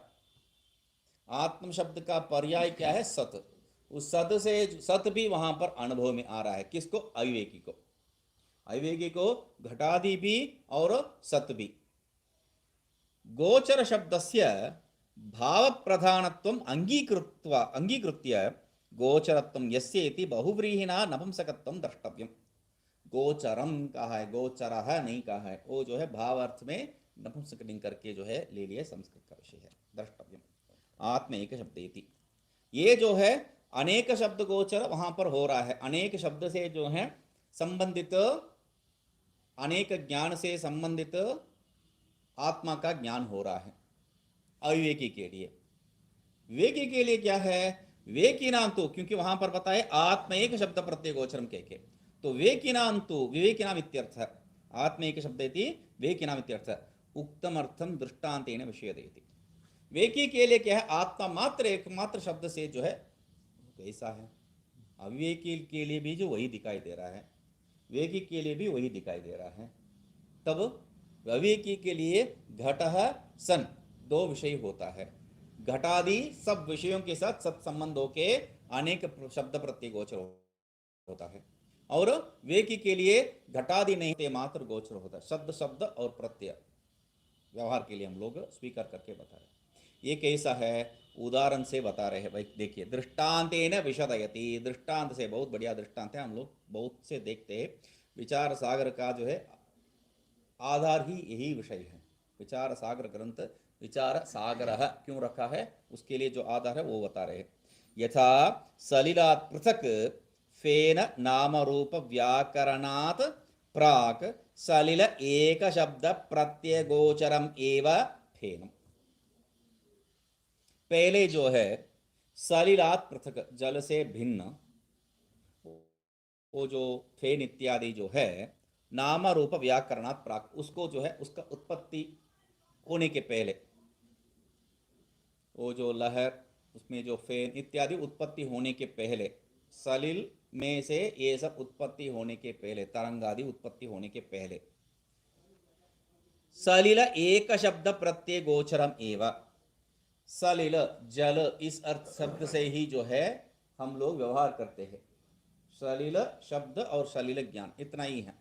आत्म शब्द का पर्याय क्या है, सत, उस सत से सत भी वहां पर अनुभव में आ रहा है, किसको, अविवेकी को, अविवेकी को घटादि भी और सत भी। गोचर शब्दस्य भाव प्रधानत्वम अंगीकृत्य गोचरत्वम यस्य इति बहुव्रीहिणा नपुंसकत्वम द्रष्टव्यम। गोचरम कहा है, गोचरः नहीं कहा है, वो जो है भाव अर्थ में नपुंसकलिंग करके जो है ले लिए, संस्कृत का विषय है, द्रष्टव्यम आत्म एक शब्द इति। ये जो है अनेक शब्द गोचर वहां पर हो रहा है, अनेक शब्द से जो है संबंधित, अनेक ज्ञान से संबंधित आत्मा का ज्ञान हो रहा है अविवेकी के लिए। विवेकी के लिए क्या है, विवेकी नाम तो, क्योंकि वहां पर बताए आत्म एक शब्द प्रत्यय गोचरम के, तो विवेकी नाम तो विवेकी नाम इत्यर्थ, आत्म एक शब्द इति विवेकी नाम इत्यर्थ, उक्तम अर्थम दृष्टांतेन विषयते। विवेकी के लिए क्या है, आत्मा मात्र एकमात्र शब्द से जो है कैसा है, अविवेकी के लिए भी जो वही दिखाई दे रहा है, विवेकी के लिए भी वही दिखाई दे रहा है। तब अविवेकी के लिए घटः सन दो विषय होता है, घटादि सब विषयों के साथ सत्संबंध के अनेक शब्द प्रत्यय गोचर होता है, और विवेकी के लिए घटादि नहीं होते, मात्र गोचर होता है, शब्द शब्द और प्रत्यय व्यवहार के लिए हम लोग स्वीकार करके बता रहे हैं। ये कैसा है, उदाहरण से बता रहे हैं भाई, देखिए दृष्टांतेन विशदयति, दृष्टांत से, बहुत बढ़िया दृष्टांत है, हम लोग बहुत से देखते हैं। विचार सागर का जो है आधार ही यही विषय है, विचार सागर ग्रंथ विचार सागर क्यों रखा है, उसके लिए जो आधार है वो बता रहे हैं। यथा सलिलात् पृथक फेन नाम रूप व्याकरणात् प्राक सलिल एक शब्द प्रत्यय गोचरम एव फेनम। पहले जो है सलिलात् पृथक, जल से भिन्न, वो जो फेन इत्यादि जो है नाम रूप व्याकरणात् प्राक, उसको जो है उसका उत्पत्ति होने के पहले, वो जो लहर उसमें जो फेन इत्यादि उत्पत्ति होने के पहले, सलिल में से ये सब उत्पत्ति होने के पहले, तरंग आदि उत्पत्ति होने के पहले, सलिल एक शब्द प्रत्यय गोचरम एव, सलिल जल इस अर्थ शब्द से ही जो है हम लोग व्यवहार करते हैं, सलिल शब्द और सलिल ज्ञान इतना ही है।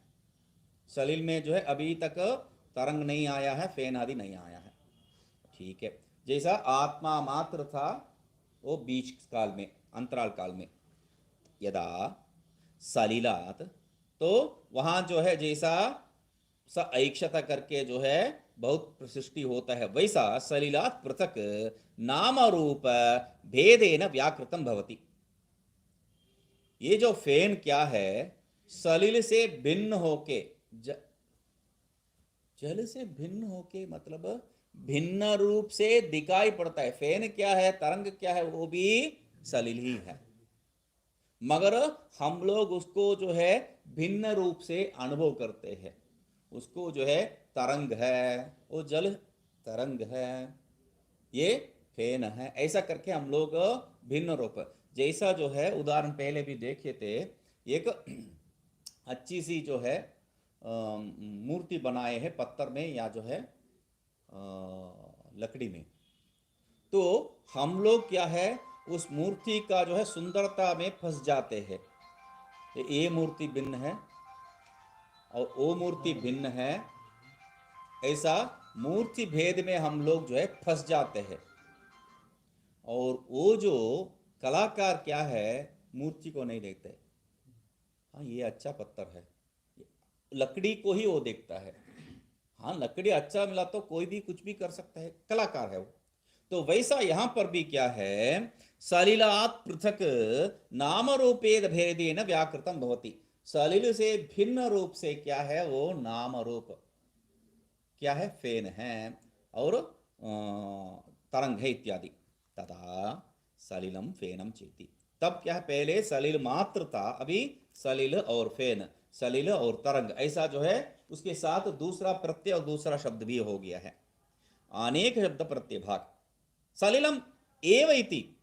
सलिल में जो है अभी तक तरंग नहीं आया है, फेन आदि नहीं आया है, ठीक है। जैसा आत्मा मात्र था वो बीच काल में, अंतराल काल में, यदा सलिलात, तो वहां जो है जैसा स ऐक्षता करके जो है बहुत सृष्टि होता है, वैसा सलिलात पृथक नाम रूप भेदेन व्याकृतम भवति। ये जो फेन क्या है, सलिल से भिन्न होके, जल से भिन्न होके मतलब भिन्न रूप से दिखाई पड़ता है। फेन क्या है, तरंग क्या है, वो भी सलिल ही है, मगर हम लोग उसको जो है भिन्न रूप से अनुभव करते हैं, उसको जो है तरंग है, वो जल तरंग है, ये फेन है, ऐसा करके हम लोग भिन्न रूप, जैसा जो है उदाहरण पहले भी देखे थे, एक अच्छी सी जो है मूर्ति बनाए हैं पत्थर में, या जो है लकड़ी में। तो हम लोग क्या है, उस मूर्ति का जो है सुंदरता में फंस जाते हैं। ये मूर्ति भिन्न है और वो मूर्ति भिन्न है, ऐसा मूर्ति भेद में हम लोग जो है फंस जाते हैं। और वो जो कलाकार क्या है, मूर्ति को नहीं देखते, हाँ ये अच्छा पत्थर है, लकड़ी को ही वो देखता है। हाँ लकड़ी अच्छा मिला तो कोई भी कुछ भी कर सकता है, कलाकार है वो। तो वैसा यहां पर भी क्या है, सलिलात पृथक नाम रूपेद भेदेन व्याकृतम भवति। सलिल से भिन्न रूप से क्या है, वो नाम रूप क्या है, फेन है और तरंग है इत्यादि। तथा सलिलम फेनम चेति, तब क्या है, पहले सलिल मात्र था, अभी सलिल और फेन, सलिल और तरंग, ऐसा जो है उसके साथ दूसरा प्रत्यय और दूसरा शब्द भी हो गया है। अनेक शब्द प्रत्यय भाग, सलिलम एव इति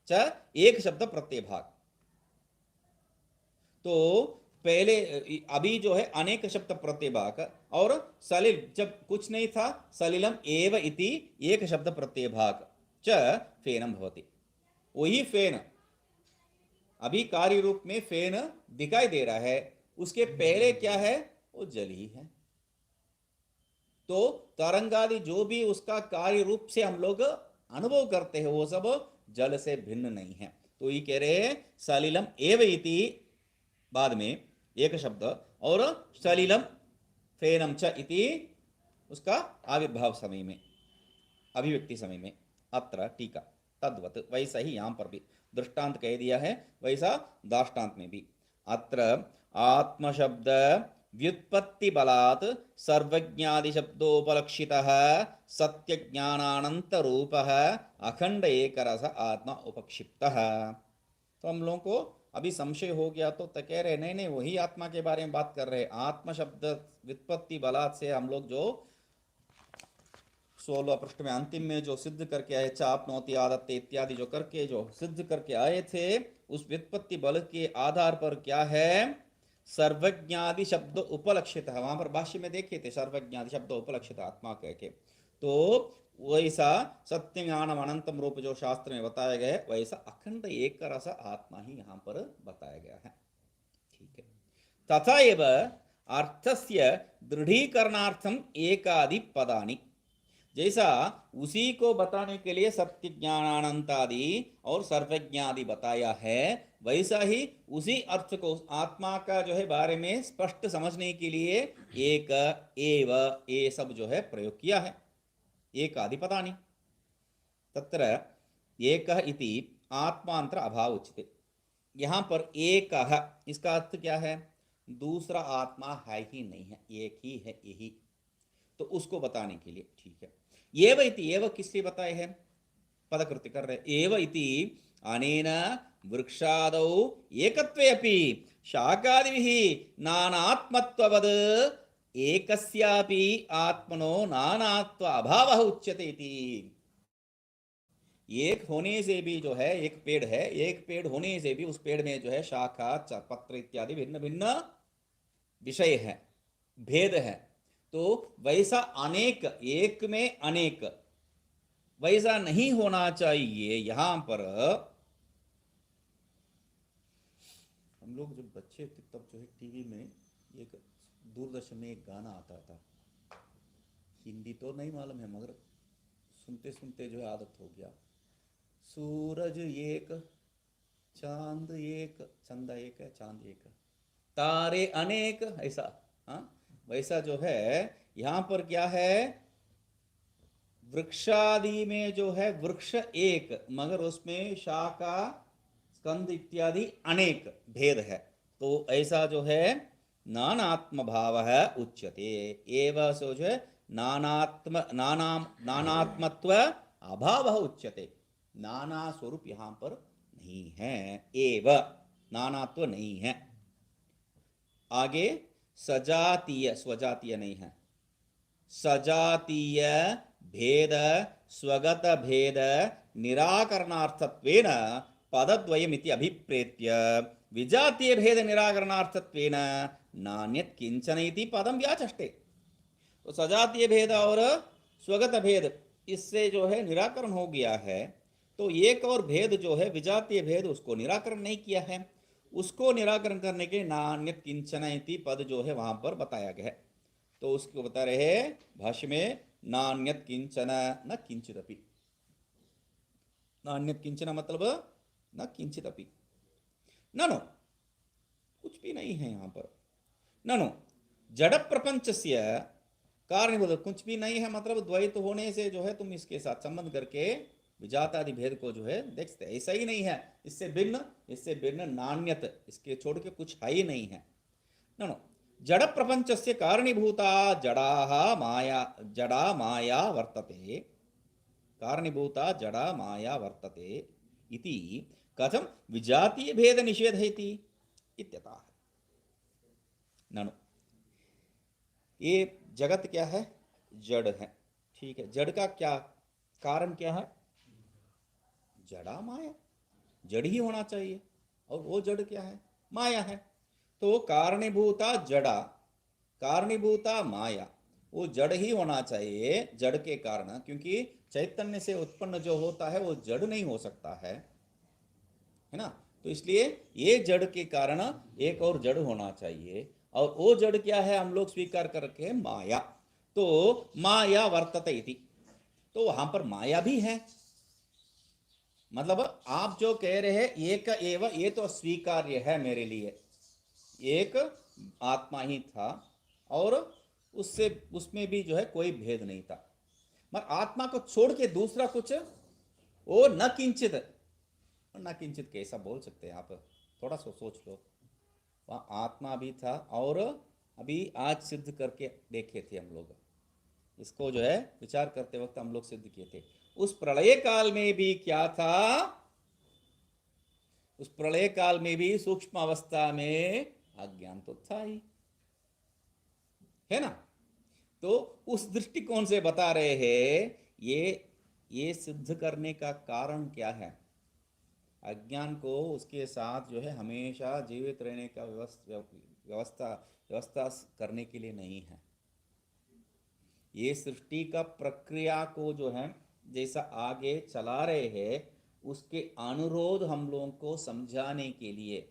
च एक शब्द प्रत्यय भाग। तो पहले अभी जो है अनेक शब्द प्रत्यय भाग, और सलिल जब कुछ नहीं था, सलिलम एव इति एक शब्द प्रत्यय भाग च फेनम भवति। वही फेन अभी कार्य रूप में फेन दिखाई दे रहा है, उसके पहले क्या है, वो जल ही है। तो तरंगादि जो भी उसका कार्य रूप से हम लोग अनुभव करते हैं, वो सब जल से भिन्न नहीं है। तो ये कह रहे हैं सलिलम एव इति बाद में एक शब्द, और सलिलम फेनम च इति उसका आविर्भाव समय में, अभिव्यक्ति समय में। अत्र टीका तद्वत, वैसा ही यहां पर भी दृष्टांत कह दिया है, वैसा दाष्टांत में भी। अत्र आत्मशब्द व्युत्पत्ति बलात् सर्वज्ञादि शब्दोपलक्षितः सत्य ज्ञानानंत रूपः अखंड एक रस आत्मा उपक्षिप्तः। तो हम लोगों को अभी संशय हो गया, तो कह रहे नहीं नहीं वही आत्मा के बारे में बात कर रहे हैं। आत्म शब्द व्युत्पत्ति बलात् से हम लोग जो 16 पृष्ठ में अंतिम में जो सिद्ध करके आए, चापनौति आदत्ते इत्यादि जो करके जो सिद्ध करके आए थे, उस व्युत्पत्ति बल के आधार पर क्या है, सर्वज्ञादि शब्द उपलक्षित है। वहां पर भाष्य में देखे थे सर्वज्ञादि शब्द उपलक्षित आत्मा कह के। तो वैसा सत्य ज्ञानम अनंतम रूप जो शास्त्र में बताया गया है, वैसा अखंड एक रस आत्मा ही यहां पर बताया गया है। ठीक है। तथा एव अर्थस्य दृढ़ीकरणार्थम एकादि पदानि, जैसा उसी को बताने के लिए सत्य ज्ञानानंतादि और सर्वज्ञादि बताया है, वैसा ही उसी अर्थ को आत्मा का जो है बारे में स्पष्ट समझने के लिए एक एव ये सब जो है प्रयोग किया है। एक आदि पदानि तत्र एक इति आत्मांतर अभाव उच्यते। यहां पर एक, इसका अर्थ क्या है, दूसरा आत्मा है ही नहीं है, एक ही है यही, तो उसको बताने के लिए। ठीक है। एव इति, एव किससे बताए हैं, पदकृति कर रहे। एव इति अनेन वृक्षादौ एकत्वे अपि शाकादिभिः नानात्मत्ववद् एकस्यापि आत्मनो नानात्व अभावः उच्यते इति। एक होने से भी जो है, एक पेड़ है, एक पेड़ होने से भी उस पेड़ में जो है शाखा पत्र इत्यादि भिन्न भिन्न विषय है, भेद है। तो वैसा अनेक, एक में अनेक, वैसा नहीं होना चाहिए। यहां पर हम लोग जब बच्चे थे तब जो है टीवी में एक दूरदर्शन में एक गाना आता था, हिंदी तो नहीं मालूम है मगर सुनते सुनते जो है आदत हो गया। सूरज एक, चांद एक, चंदा एक है, चांद एक, तारे अनेक, ऐसा। हाँ वैसा जो है यहां पर क्या है, वृक्षादि में जो है वृक्ष एक, मगर उसमें शाखा स्कंद इत्यादि अनेक भेद है। तो ऐसा जो है नानात्म भाव है उच्यते। एवं सो जो है नानात्मत्व अभाव उच्यते। नाना स्वरूप यहां पर नहीं है, एव नानात्व नहीं है। आगे सजातीय, स्वजातीय नहीं है, सजातीय भेद स्वगत भेद निराकरणार्थत्वेन पदद्वयमिति अभिप्रेत्य विजातीय भेद निराकरणार्थत्वेन नान्यत् किंचन इति पदम व्याचष्टे। तो सजातीय भेद और स्वगत भेद इससे जो है निराकरण हो गया है, तो एक और भेद जो है विजातीय भेद, उसको निराकरण नहीं किया है। उसको निराकरण करने के नान्यत किंचन इति पद जो है वहां पर बताया गया है। तो उसको बता रहे हैं भाष्य में, नान्यत किंचन न किंचिदपि। नान्यत किंचन मतलब न किंचिदपि, ननु कुछ भी नहीं है यहाँ पर। ननु जड़ प्रपंचस्य कारणीभूत, कुछ भी नहीं है मतलब द्वैत होने से जो है तुम इसके साथ संबंध करके विजातादि भेद को जो है देख सकते, ऐसा ही नहीं है, इससे भिन्न नान्यत, इसके छोड़ के कुछ है ही नहीं है। नो जड़ प्रपंचस्य कारणीभूता जड़ा माया वर्तते, कारणीभूता जड़ा माया वर्तते इति कथम विजातीय भेद निषेध इत्यतः। ननु ये जगत क्या है, जड़ है, ठीक है। जड़ का क्या कारण क्या है, जड़ा माया, जड़ ही होना चाहिए, और वो जड़ क्या है, माया है। तो कारणीभूता जड़ा, कारणीभूता माया, वो जड़ ही होना चाहिए, जड़ के कारण, क्योंकि चैतन्य से उत्पन्न जो होता है वो जड़ नहीं हो सकता है ना। तो इसलिए ये जड़ के कारण एक और जड़ होना चाहिए, और वो जड़ क्या है हम लोग स्वीकार करके माया। तो माया वर्तते इति, तो वहां पर माया भी है। मतलब आप जो कह रहे हैं एक एव, ये तो स्वीकार्य है मेरे लिए, एक आत्मा ही था और उससे उसमें भी जो है कोई भेद नहीं था, मगर आत्मा को छोड़ के दूसरा कुछ, वो न किंचित, न किंचित कैसा बोल सकते हैं आप, थोड़ा सा सोच लो। वहाँ आत्मा भी था, और अभी आज सिद्ध करके देखे थे हम लोग, इसको जो है विचार करते वक्त हम लोग सिद्ध किए थे। उस प्रलय काल में भी क्या था, उस प्रलय काल में भी सूक्ष्म अवस्था में अज्ञान तो था ही, है ना। तो उस दृष्टिकोण से बता रहे हैं ये सिद्ध करने का कारण क्या है, अज्ञान को उसके साथ जो है हमेशा जीवित रहने का व्यवस्था करने के लिए नहीं है। ये सृष्टि का प्रक्रिया को जो है जैसा आगे चला रहे हैं, उसके अनुरोध हम लोगों को समझाने के लिए।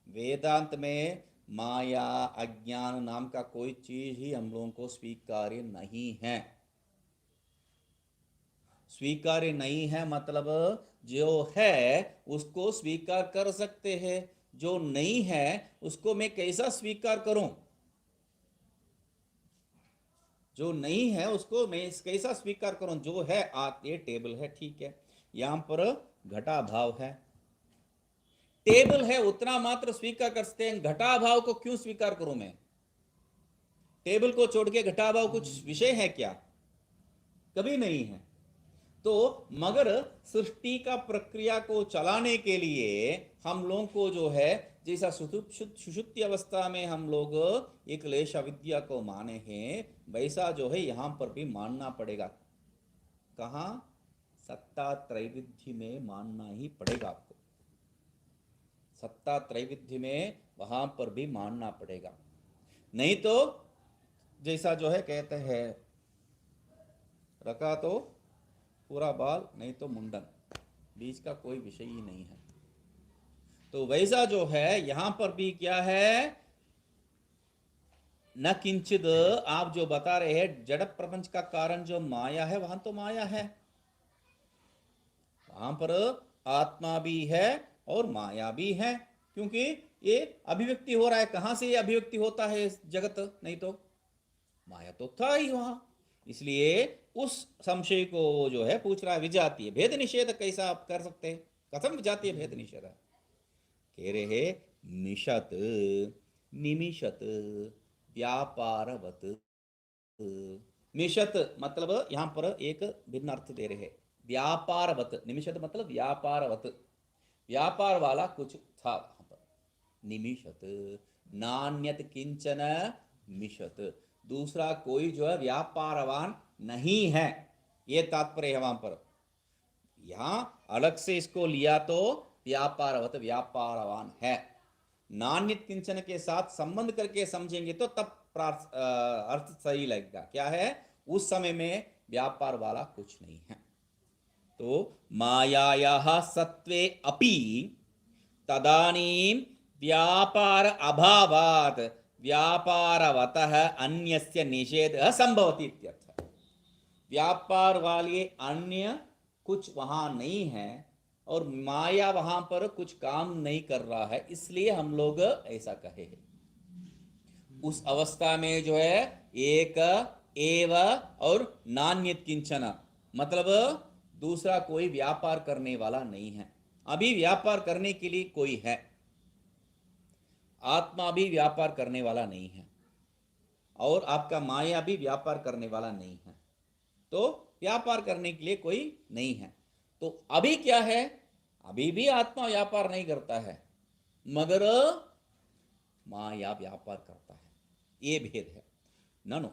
वेदांत में माया अज्ञान नाम का कोई चीज ही हम लोगों को स्वीकार्य नहीं है। स्वीकार्य नहीं है मतलब जो है उसको स्वीकार कर सकते हैं, जो नहीं है उसको मैं कैसा स्वीकार करूं, जो नहीं है उसको मैं कैसा स्वीकार करूं। जो है ये टेबल है, ठीक है, यहां पर घटा भाव है, टेबल है उतना मात्र स्वीकार कर सकते हैं, घटा भाव को क्यों स्वीकार करूं मैं। टेबल को छोड़ के घटा भाव कुछ विषय है क्या, कभी नहीं है। तो मगर सृष्टि का प्रक्रिया को चलाने के लिए हम लोगों को जो है जैसा सुषुप्ति अवस्था में हम लोग एक लेश अविद्या को माने हैं, वैसा जो है यहां पर भी मानना पड़ेगा। कहां, सत्ता त्रैविध्य में मानना ही पड़ेगा आपको, सत्ता त्रैविध्य में वहां पर भी मानना पड़ेगा। नहीं तो जैसा जो है कहते हैं, रखा तो पूरा बाल, नहीं तो मुंडन, बीच का कोई विषय ही नहीं है। तो वैसा जो है यहां पर भी क्या है, न किंचित, आप जो बता रहे हैं जड़ प्रपंच का कारण जो माया है, वहां तो माया है, वहां पर आत्मा भी है और माया भी है, क्योंकि ये अभिव्यक्ति हो रहा है। कहां से ये अभिव्यक्ति होता है जगत, नहीं तो माया तो था ही वहां। इसलिए उस संशय को जो है पूछ रहा है, विजातीय भेद निषेध कैसा आप कर सकते हैं, कथम विजातीय भेद निषेध, कह रहे हैं निशत निमिषत व्यापारवत। निशत मतलब यहां पर एक भिन्न अर्थ दे रहे हैं, व्यापारवत, निमिषत मतलब व्यापारवत, व्यापार वाला कुछ था वहां पर। निमिषत नान्यत किंचन मिषत, दूसरा कोई जो है व्यापारवान नहीं है, ये तात्पर्य है वहां पर। यहां अलग से इसको लिया तो व्यापारवत, व्यापारवान है। नान्यत किंचन के साथ संबंध करके समझेंगे तो तब अर्थ सही लगेगा। क्या है, उस समय में व्यापार वाला कुछ नहीं है। तो मायायाः सत्वे अपि तदानीं व्यापार अभावात् व्यापारवतः अन्यस्य निषेधः संभवति इत्यर्थः। व्यापार वाले अन्य कुछ वहां नहीं है और माया वहां पर कुछ काम नहीं कर रहा है, इसलिए हम लोग ऐसा कहे हैं। उस अवस्था में जो है एक एव और नान्यत किंचन, मतलब दूसरा कोई व्यापार करने वाला नहीं है। अभी व्यापार करने के लिए कोई है, आत्मा भी व्यापार करने वाला नहीं है और आपका माया भी व्यापार करने वाला नहीं है, तो व्यापार करने के लिए कोई नहीं है। तो अभी क्या है, अभी भी आत्मा व्यापार नहीं करता है मगर माया व्यापार करता है, ये भेद है। ननु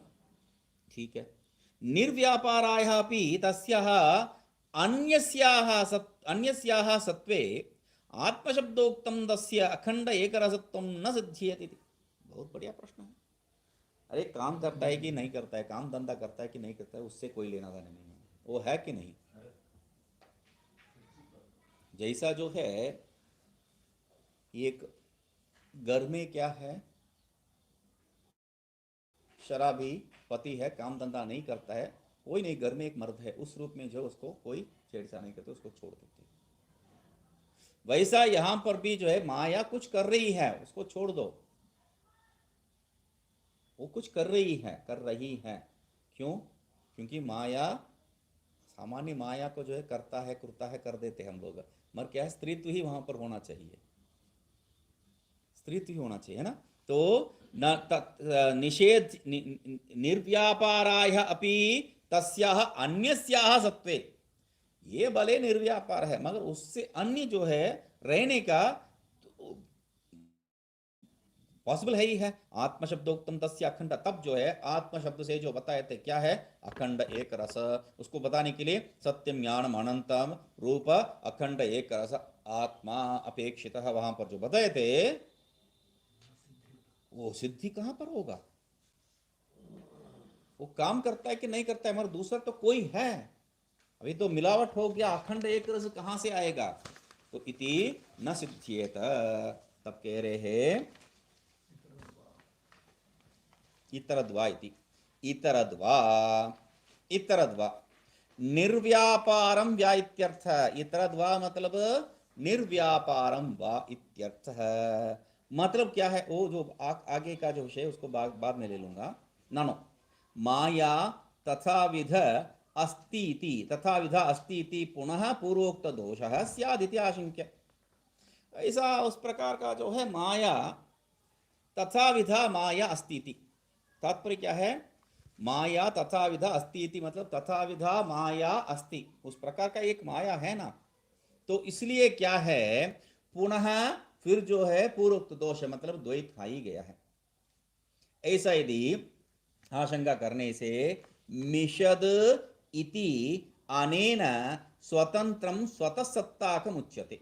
ठीक है, निर्व्यापाराय अपि तस्याः अन्यस्याः सत्वे आत्मशब्दोक्तं तस्य अखंड एकरसत्वं न सिद्ध्येति। बहुत बढ़िया प्रश्न है। अरे काम करता है कि नहीं करता है, काम धंधा करता है कि नहीं करता है, उससे कोई लेना देना नहीं है, वो है कि नहीं। जैसा जो है एक घर में क्या है, शराबी पति है, काम धंधा नहीं करता है, कोई नहीं, घर में एक मर्द है, उस रूप में जो उसको कोई छेड़छाड़ नहीं करते, उसको छोड़ देते। वैसा यहां पर भी जो है माया कुछ कर रही है, उसको छोड़ दो, वो कुछ कर रही है। क्यों? क्योंकि माया, सामान्य माया को जो है करता है कर देते हैं हम लोग, मगर क्या है, स्त्रीत्व ही वहां पर होना चाहिए, स्त्रीत्व ही होना चाहिए, है ना। तो निषेध निर्व्यापाराय अपि तस्याः अन्यस्याः सत्वे, ये भले निर्व्यापार है मगर उससे अन्य जो है रहने का पॉसिबल है ही है। आत्म शब्दोक्तम तस्य अखंड, तब जो है आत्म शब्द से जो बताए थे क्या है, अखंड एक रस, उसको बताने के लिए सत्यम ज्ञानम अनंतम रूप अखंड एक रस आत्मा अपेक्षित, वहां पर जो बताए थे वो सिद्धि कहां पर होगा। वो काम करता है कि नहीं करता है, मगर दूसरा तो कोई है, अभी तो मिलावट हो गया, अखंड एक रस कहां से आएगा। तो इति न सिद्ध्येत, तब कह रहे हैं इतरद्वा इति, इतरद्वा निर्व्यापारम व्या इत्यर्थ। इतरद्वा मतलब निर्व्यापारम वा इत्यर्थ। मतलब क्या है, वो जो आगे का जो विषय उसको बाद में ले लूंगा। नानो माया तथाविध अस्ति इति पुनः पूर्वोक्त दोषः स्यादिति आशंक्य। ऐसा उस प्रकार का जो है माया तथाविधा माया अस्ति इति, तात्पर्य क्या है, माया तथाविधा अस्ति इति मतलब तथाविधा माया अस्ति, उस प्रकार का एक माया है ना, तो इसलिए क्या है पुनः फिर जो है पूर्वोक्त दोष मतलब द्वैत आ ही गया है। ऐसा यदि आशंका करने से मिषद इति अनेन स्वतंत्रम स्वतःसत्ताकम उच्यते।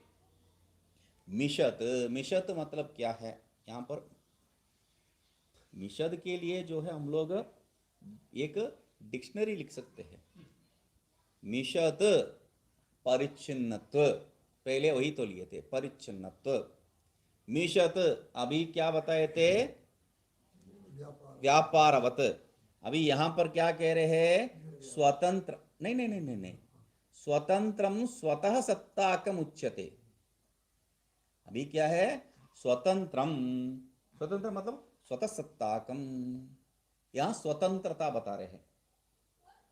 मिषत मतलब क्या है, यहां पर मिषद के लिए जो है हम लोग एक डिक्शनरी लिख सकते हैं। मिषद परिच्छिन्नत्व, पहले वही तो लिए थे परिच्छिन्नत्व। मिषत अभी क्या बताए थे, व्यापारवत। अभी यहां पर क्या कह रहे हैं, स्वतंत्र, नहीं, स्वतंत्रम स्वतः सत्ताकम उच्यते। अभी क्या है, स्वतंत्रम, स्वतंत्र मतलब स्वतः सत्ताकम, यहां स्वतंत्रता बता रहे हैं,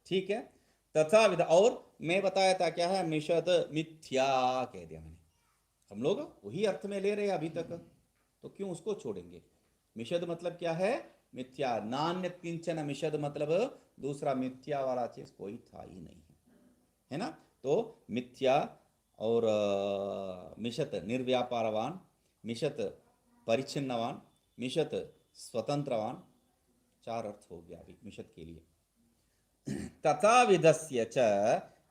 ठीक है। तथा विधा, और मैं बताया था क्या है, मिषद मिथ्या कह दिया मैंने, हम लोग वही अर्थ में ले रहे हैं अभी तक, तो क्यों उसको छोड़ेंगे। मिषद मतलब क्या है, मिथ्या, नान्य किंचन मिषद मतलब दूसरा मिथ्या वाला चीज कोई था ही नहीं है ना। तो मिथ्या और मिषत निर्व्यापारवान, मिषत परिच्छिन्नवान, मिषत स्वतंत्रवान, चार अर्थ हो गया अभी मिषत के लिए। तथा विधस्य च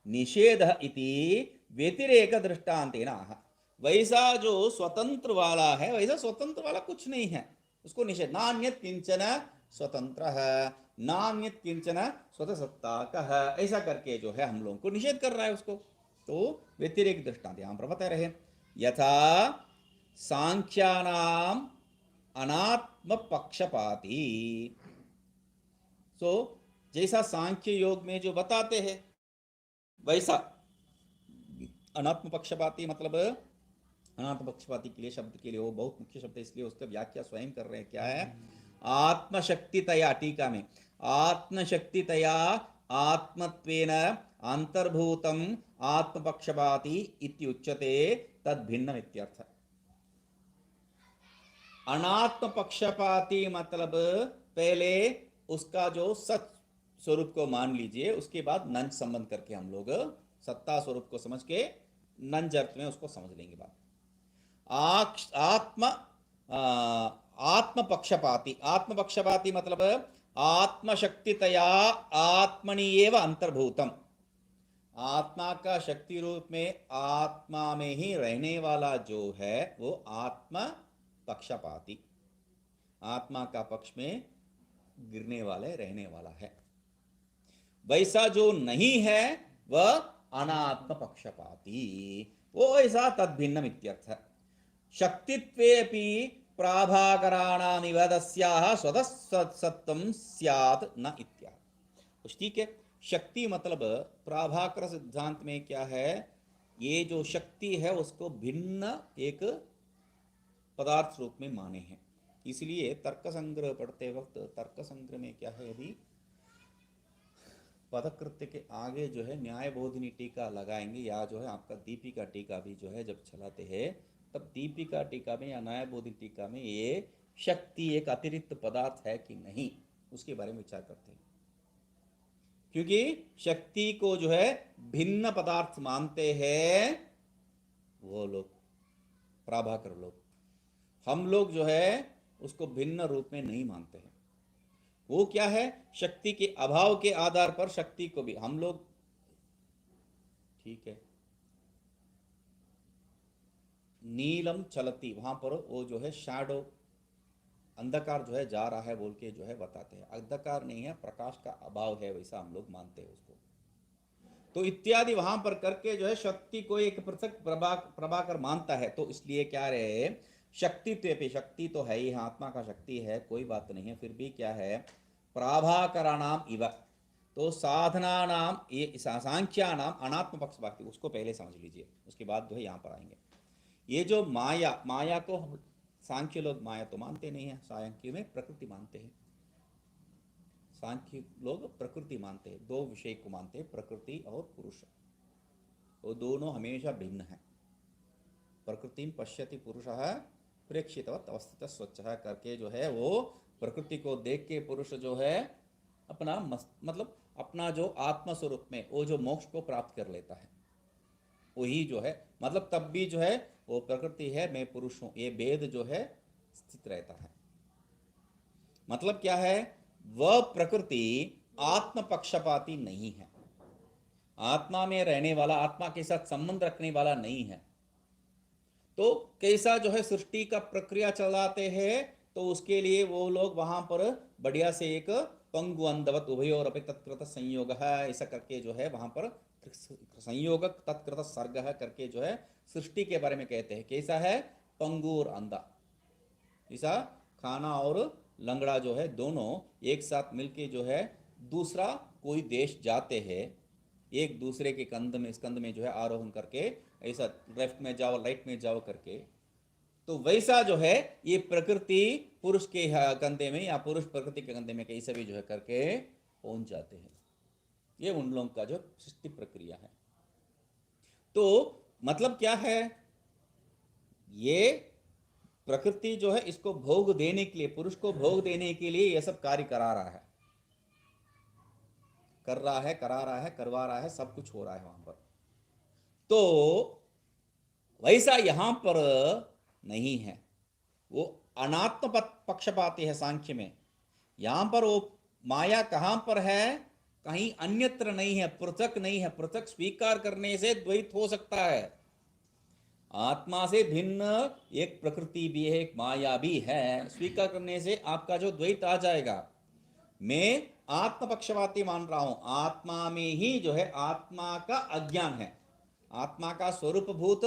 निषेध इति व्यतिरेक दृष्टांतेन आह, वैसा जो स्वतंत्र वाला है वैसा स्वतंत्र वाला कुछ नहीं है, उसको निषेध, नान्यत किंचन स्वतंत्र है, नान्यत किंचन स्वतः सत्ता कह, ऐसा करके जो है हम लोगों को निषेध कर रहा है उसको। तो व्यतिरेक दृष्टांत यहां पर बता रहे हैं, यथा सांख्यानाम अनात्म पक्षपाती। सो जैसा सांख्य योग में जो बताते हैं वैसा अनात्म पक्षपाती, मतलब अनात्म पक्षपाती के लिए शब्द के लिए वो बहुत मुख्य शब्द है, इसलिए उसका व्याख्या स्वयं कर रहे हैं। क्या है? आत्मशक्तितया, टीका में आत्मशक्तितया आत्मत्वेन अंतर्भूतम आत्मपक्षपाती इत्युच्यते तद भिन्नम इत्यर्थ। अनात्म पक्षपाती मतलब पहले उसका जो सच स्वरूप को मान लीजिए, उसके बाद नंज संबंध करके हम लोग सत्ता स्वरूप को समझ के नंज अर्थ में उसको समझ लेंगे बात। आत्म आत्म पक्षपाती, आत्म पक्षपाती मतलब आत्मशक्तितया आत्मनि एव अंतर्भूतम, आत्मा का शक्ति रूप में आत्मा में ही रहने वाला जो है वो आत्म पक्षपाती, आत्मा का पक्ष में गिरने वाले रहने वाला है। वैसा जो नहीं है वह अनात्म पक्षपाती, वो ऐसा तद्भिन्नम इत्यर्थ। शक्तित्वेपि प्राभाकराणामिव तस्याः स्वतः सत्त्वं स्यात् न इत्यादि। कुछ ठीक है। शक्ति मतलब प्राभाकर सिद्धांत में क्या है, ये जो शक्ति है उसको भिन्न एक पदार्थ रूप में माने हैं। इसलिए तर्क संग्रह पढ़ते वक्त तर्क संग्रह में क्या है, यदि पदकृत्य के आगे जो है न्याय बोधिनी टीका लगाएंगे, या जो है आपका दीपिका टीका भी जो है जब चलाते हैं, तब दीपिका टीका में या न्याय बोधिनी टीका में ये शक्ति एक अतिरिक्त पदार्थ है कि नहीं, उसके बारे में विचार करते हैं। क्योंकि शक्ति को जो है भिन्न पदार्थ मानते हैं वो लोग, प्राभाकर लोग। हम लोग जो है उसको भिन्न रूप में नहीं मानते हैं। वो क्या है, शक्ति के अभाव के आधार पर शक्ति को भी हम लोग, ठीक है, नीलम चलती, वहां पर वो जो है शैडो, अंधकार जो है जा रहा है बोल के जो है बताते हैं, अंधकार नहीं है, प्रकाश का अभाव है, वैसा हम लोग मानते हैं उसको। तो इत्यादि वहां पर करके जो है शक्ति को एक पृथक प्रभाकर मानता है। तो इसलिए क्या रहे, शक्तित्व पे, शक्ति तो है ही, आत्मा का शक्ति है, कोई बात नहीं है, फिर भी क्या है, प्राभाकराणाम इव, तो साधना नाम, ये सांख्या नाम अनात्म पक्षपाती, उसको पहले समझ लीजिए, उसके बाद जो है यहाँ पर आएंगे। ये जो माया, माया को सांख्य लोग माया तो मानते नहीं है, सांख्य में प्रकृति मानते हैं। सांख्य लोग प्रकृति मानते हैं, दो विषय को मानते हैं, प्रकृति और पुरुष। वो दोनों हमेशा भिन्न है। प्रकृति पश्यति पुरुषः प्रेक्षितवत् अवस्थितः स्वच्छः करके जो है वो प्रकृति को देख के पुरुष जो है अपना मतलब अपना जो आत्मा स्वरूप में वो जो मोक्ष को प्राप्त कर लेता है, वही जो है, मतलब तब भी जो है वो प्रकृति है, मैं पुरुष हूं, ये भेद जो है स्थित रहता है। मतलब क्या है, वह प्रकृति आत्म पक्षपाती नहीं है, आत्मा में रहने वाला, आत्मा के साथ संबंध रखने वाला नहीं है। तो कैसा जो है सृष्टि का प्रक्रिया चलाते हैं, तो उसके लिए वो लोग वहां पर बढ़िया से एक पंगु अंधवत उभयोर अपि तत्कृत संयोग है, ऐसा करके जो है वहां पर संयोग तत्कृत सर्ग है करके जो है सृष्टि के बारे में कहते हैं। कैसा है, पंगु और अंधा, ऐसा खाना और लंगड़ा जो है दोनों एक साथ मिलके जो है दूसरा कोई देश जाते हैं, एक दूसरे के स्कंद में जो है आरोहण करके, ऐसा लेफ्ट में जाओ राइट में जाओ करके। तो वैसा जो है ये प्रकृति पुरुष के कंधे में या पुरुष प्रकृति के कंधे में कैसे भी जो है करके पहुंच जाते हैं। ये उन लोगों का जो सृष्टि प्रक्रिया है। तो मतलब क्या है, ये प्रकृति जो है इसको भोग देने के लिए, पुरुष को भोग देने के लिए यह सब कार्य करा रहा है, कर रहा है, करा रहा है, करवा रहा है, सब कुछ हो रहा है वहां पर। तो वैसा यहां पर नहीं है, वो अनात्म पक्षपाती है सांख्य में। यहां पर वो माया कहां पर है, कहीं अन्यत्र नहीं है, पृथक नहीं है। पृथक स्वीकार करने से द्वैत हो सकता है, आत्मा से भिन्न एक प्रकृति भी है, एक माया भी है, स्वीकार करने से आपका जो द्वैत आ जाएगा। मैं आत्म पक्षपाती मान रहा हूं, आत्मा में ही जो है आत्मा का अज्ञान है, आत्मा का स्वरूप भूत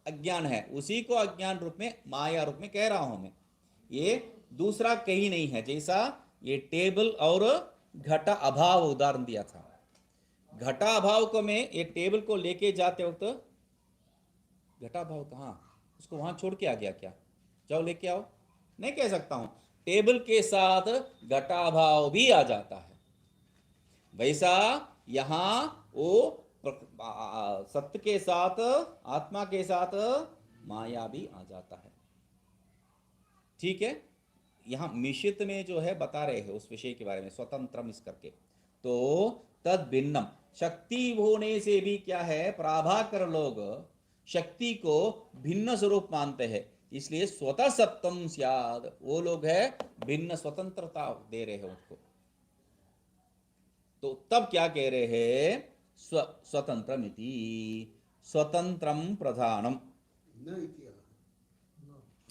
अज्ञान है, उसी को अज्ञान रूप में माया रूप में कह रहा हूं मैं। ये दूसरा कहीं नहीं है। जैसा ये टेबल और घटा अभाव उदाहरण दिया था, घटा अभाव को मैं ये टेबल को लेके जाते वक्त घटा भाव कहाँ, उसको वहां छोड़ के आ गया क्या, जाओ लेके आओ, नहीं कह सकता हूं। टेबल के साथ घटा भाव भी आ जाता है। वैसा यहां वो सत्य के साथ, आत्मा के साथ माया भी आ जाता है। ठीक है, यहां मिशित में जो है बता रहे हैं उस विषय के बारे में, स्वतंत्रम इस करके। तो तद भिन्नम, शक्ति होने से भी क्या है, प्राभाकर लोग शक्ति को भिन्न स्वरूप मानते हैं, इसलिए स्वतः सप्तम स्याद, वो लोग है भिन्न स्वतंत्रता दे रहे हैं उसको। तो तब क्या कह रहे हैं, स्वतंत्रमिति, स्वतंत्रम प्रधानम।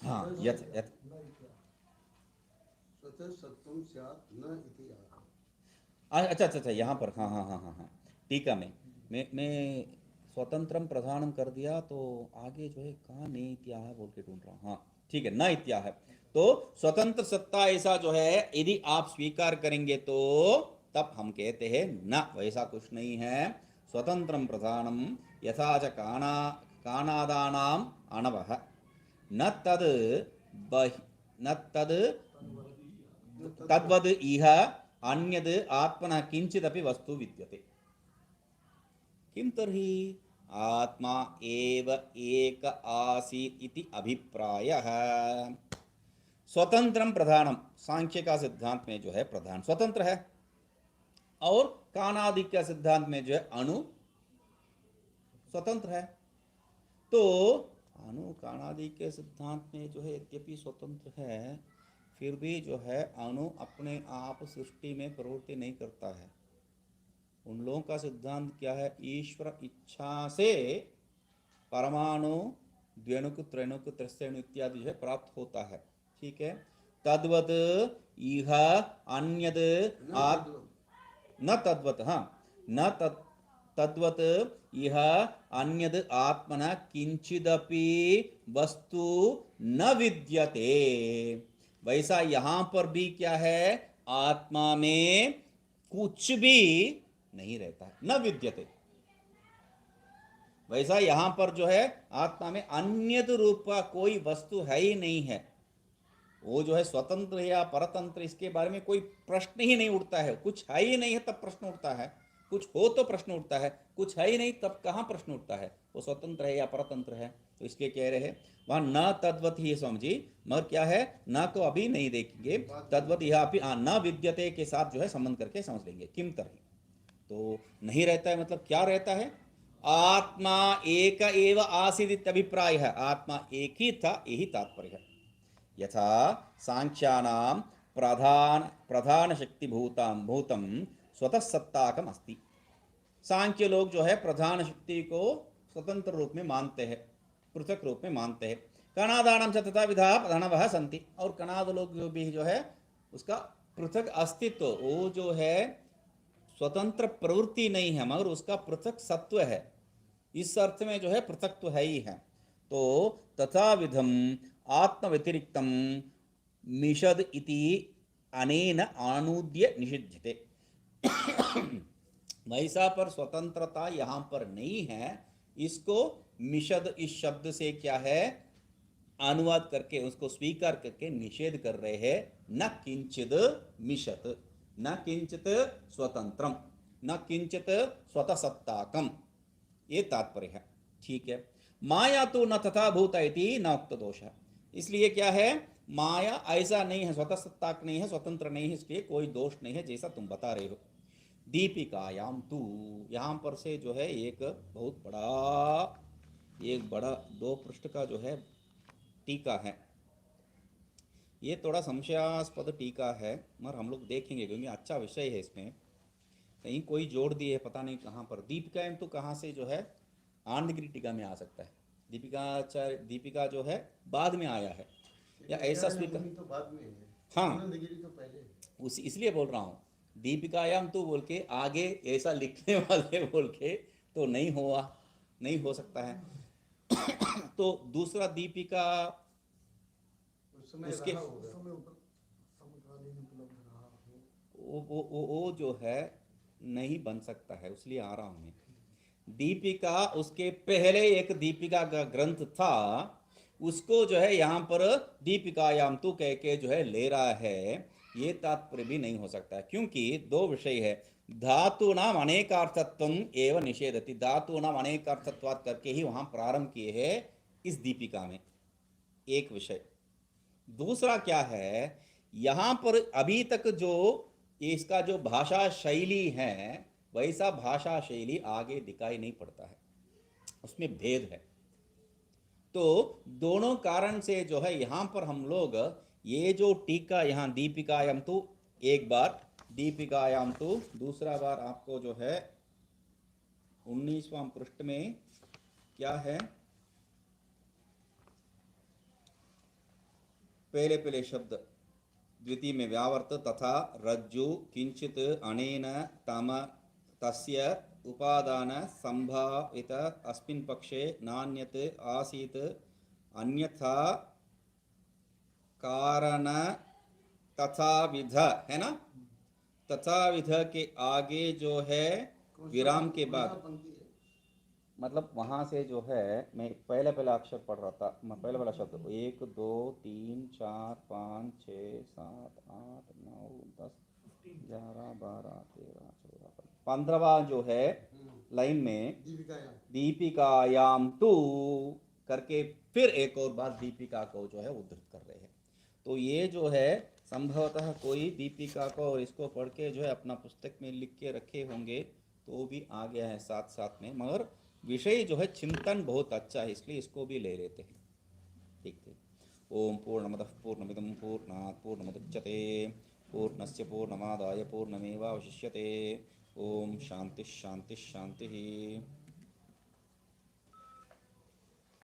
हाँ, यथ यथ अच्छा अच्छा अच्छा, यहाँ पर हाँ हाँ हाँ हाँ हाँ, टीका में मैं स्वतंत्रम प्रधानम कर दिया, तो आगे जो है कहाँ नहीं इत्या है बोल के ढूंढ रहा हूँ। हाँ ठीक है, न इत्या है। तो स्वतंत्र सत्ता ऐसा जो है यदि आप स्वीकार करेंगे तो तब हम कहते हैं न, वैसा कुछ नहीं है। स्वतंत्रम प्रधानम यथा च कानादानाम अणवः न तद न तद तद्वद इह अन्यद आत्मनः किंचिदपि वस्तु विद्यते। किं तर्हि आत्मा एव एक आसीत् इति अभिप्रायः। स्वतंत्रम प्रधानम, सांख्य का सिद्धांत में जो है प्रधान स्वतंत्र है, और कानादि का सिद्धांत में जो है अणु स्वतंत्र है। तो अणु कानादि के सिद्धांत में जो है यद्यपि स्वतंत्र है, फिर भी जो है अणु अपने आप सृष्टि में प्रवृत्ति नहीं करता है। उन लोगों का सिद्धांत क्या है, ईश्वर इच्छा से परमाणु द्व्यणुक त्रैणुक त्रिस्तेणु इत्यादि जो है प्राप्त होता है। ठीक है, तद्वत इह अन्यद न तद्वत, हाँ न तद्वत इह अन्यद आत्मना किंचिदपि वस्तु न विद्यते। वैसा यहां पर भी क्या है, आत्मा में कुछ भी नहीं रहता है, न विद्यते। वैसा यहां पर जो है आत्मा में अन्यत रूप का कोई वस्तु है ही नहीं है। वो जो है स्वतंत्र या परतंत्र, इसके बारे में कोई प्रश्न ही नहीं उठता है। कुछ है ही नहीं है तब प्रश्न उठता है, कुछ हो तो प्रश्न उठता है, कुछ है ही नहीं तब कहां प्रश्न उठता है, वो स्वतंत्र है या परतंत्र है। तो इसके कह रहे हैं वहां न तद्वत ही है स्वामी जी, मगर क्या है न को अभी नहीं देखेंगे, तद्वत यह न विद्यते के साथ जो है संबंध करके समझ लेंगे। किम तरही, तो नहीं रहता है मतलब क्या रहता है, आत्मा एक एव आसीदित अभिप्राय है, आत्मा एक ही था, यही तात्पर्य है। यथा सांख्यानां प्रधान शक्ति भूतम स्वतः सत्ताकम अस्ति। सांख्य लोग जो है प्रधान शक्ति को स्वतंत्र रूप में मानते हैं, पृथक रूप में मानते हैं। कणादानम च तथा विधा प्रणवः सन्ति, और कणाद लोग जो भी जो है उसका पृथक अस्तित्व, वो जो है स्वतंत्र प्रवृत्ति नहीं है मगर उसका पृथक सत्व है, इस अर्थ में जो है पृथक तो है ही है। तो तथा विधम आत्म व्यतिरिक्तम मिषद इति अनेन आनूद्य निषिध्यते। वैसा पर स्वतंत्रता यहां पर नहीं है, इसको मिषद इस शब्द से क्या है अनुवाद करके उसको स्वीकार करके निषेध कर रहे हैं। न किंचित मिषत, न किंचित स्वतंत्रम, न किंचित स्वतः सत्ताकम, ये तात्पर्य है। ठीक है, माया तो न तथा भूत इति न उक्त दोष है, इसलिए क्या है माया ऐसा नहीं है, स्वतः सत्ताक नहीं है, स्वतंत्र नहीं है, इसलिए कोई दोष नहीं है जैसा तुम बता रहे हो। दीपिकायाम तू, यहां पर से जो है एक बहुत बड़ा 2 पृष्ठ का जो है टीका है। ये थोड़ा संशयास्पद टीका है मगर हम लोग देखेंगे क्योंकि अच्छा विषय है, इसमें कहीं कोई जोड़ दिए पता नहीं कहाँ पर। दीपिकायाम तो कहाँ से जो है आनंदगिरी टीका में आ सकता है, दीपिका जो है बाद में आया है या ऐसा स्वीकार तो बाद में है। हाँ आनंदगिरी तो पहले, उसी इसलिए बोल रहा हूँ दीपिकायाम तो बोल के आगे ऐसा लिखने वाले बोल के तो नहीं हुआ, नहीं हो सकता है। तो दूसरा दीपिका उस समय उसके रहा होगा, उस समय समकालीन उपलब्ध रहा हो। वो जो है नहीं बन सकता है, इसलिए आ रहा हूं मैं। दीपिका उसके पहले एक दीपिका का ग्रंथ था, उसको जो है यहाँ पर दीपिकायाम तू कह के जो है ले रहा है, ये तात्पर्य भी नहीं हो सकता है, क्योंकि दो विषय है। धातूनाम अनेकार्थत्वम एवं निषेधति, धातूनाम अनेकार्थत्वात् करके ही वहां प्रारंभ किए हैं इस दीपिका में, एक विषय। दूसरा क्या है, यहां पर अभी तक जो इसका जो भाषा शैली है, वैसा भाषा शैली आगे दिखाई नहीं पड़ता है, उसमें भेद है। तो दोनों कारण से जो है यहां पर हम लोग ये जो टीका यहाँ दीपिकायाम तो एक बार, दीपिकायाम तो दूसरा बार आपको जो है 19वां पृष्ठ में क्या है, पहले पहले शब्द द्वितीय में व्यावर्त तथा रज्जु किंचित अनेन तम तस्य उपादान संभावित अस्मिन् पक्षे नान्यत आसीत अन्यथा कारण तथाविध, है ना। तथाविध के आगे जो है विराम के बाद, मतलब वहां से जो है मैं पहले पहला अक्षर पढ़ रहा था, मैं पहले वाला शब्द 1 2 3 4 5 6 7 8 9 10 11 12 13 14 15वां जो है लाइन में दीपिकायाम तू करके फिर एक और बार दीपिका को जो है उद्धृत कर रहे हैं। तो ये जो है संभवतः कोई दीपिका को और इसको पढ़ के जो है अपना पुस्तक में लिख के रखे होंगे, तो भी आ गया है साथ साथ में, मगर विषय जो है चिंतन बहुत अच्छा है, इसलिए इसको भी ले लेते हैं। ठीक है। ओम पूर्णमदः पूर्णमिदं पूर्णात् पूर्णमुदच्यते पूर्णस्य पूर्णमादाय पूर्णमेवावशिष्यते। ओम शांति शांति शांति।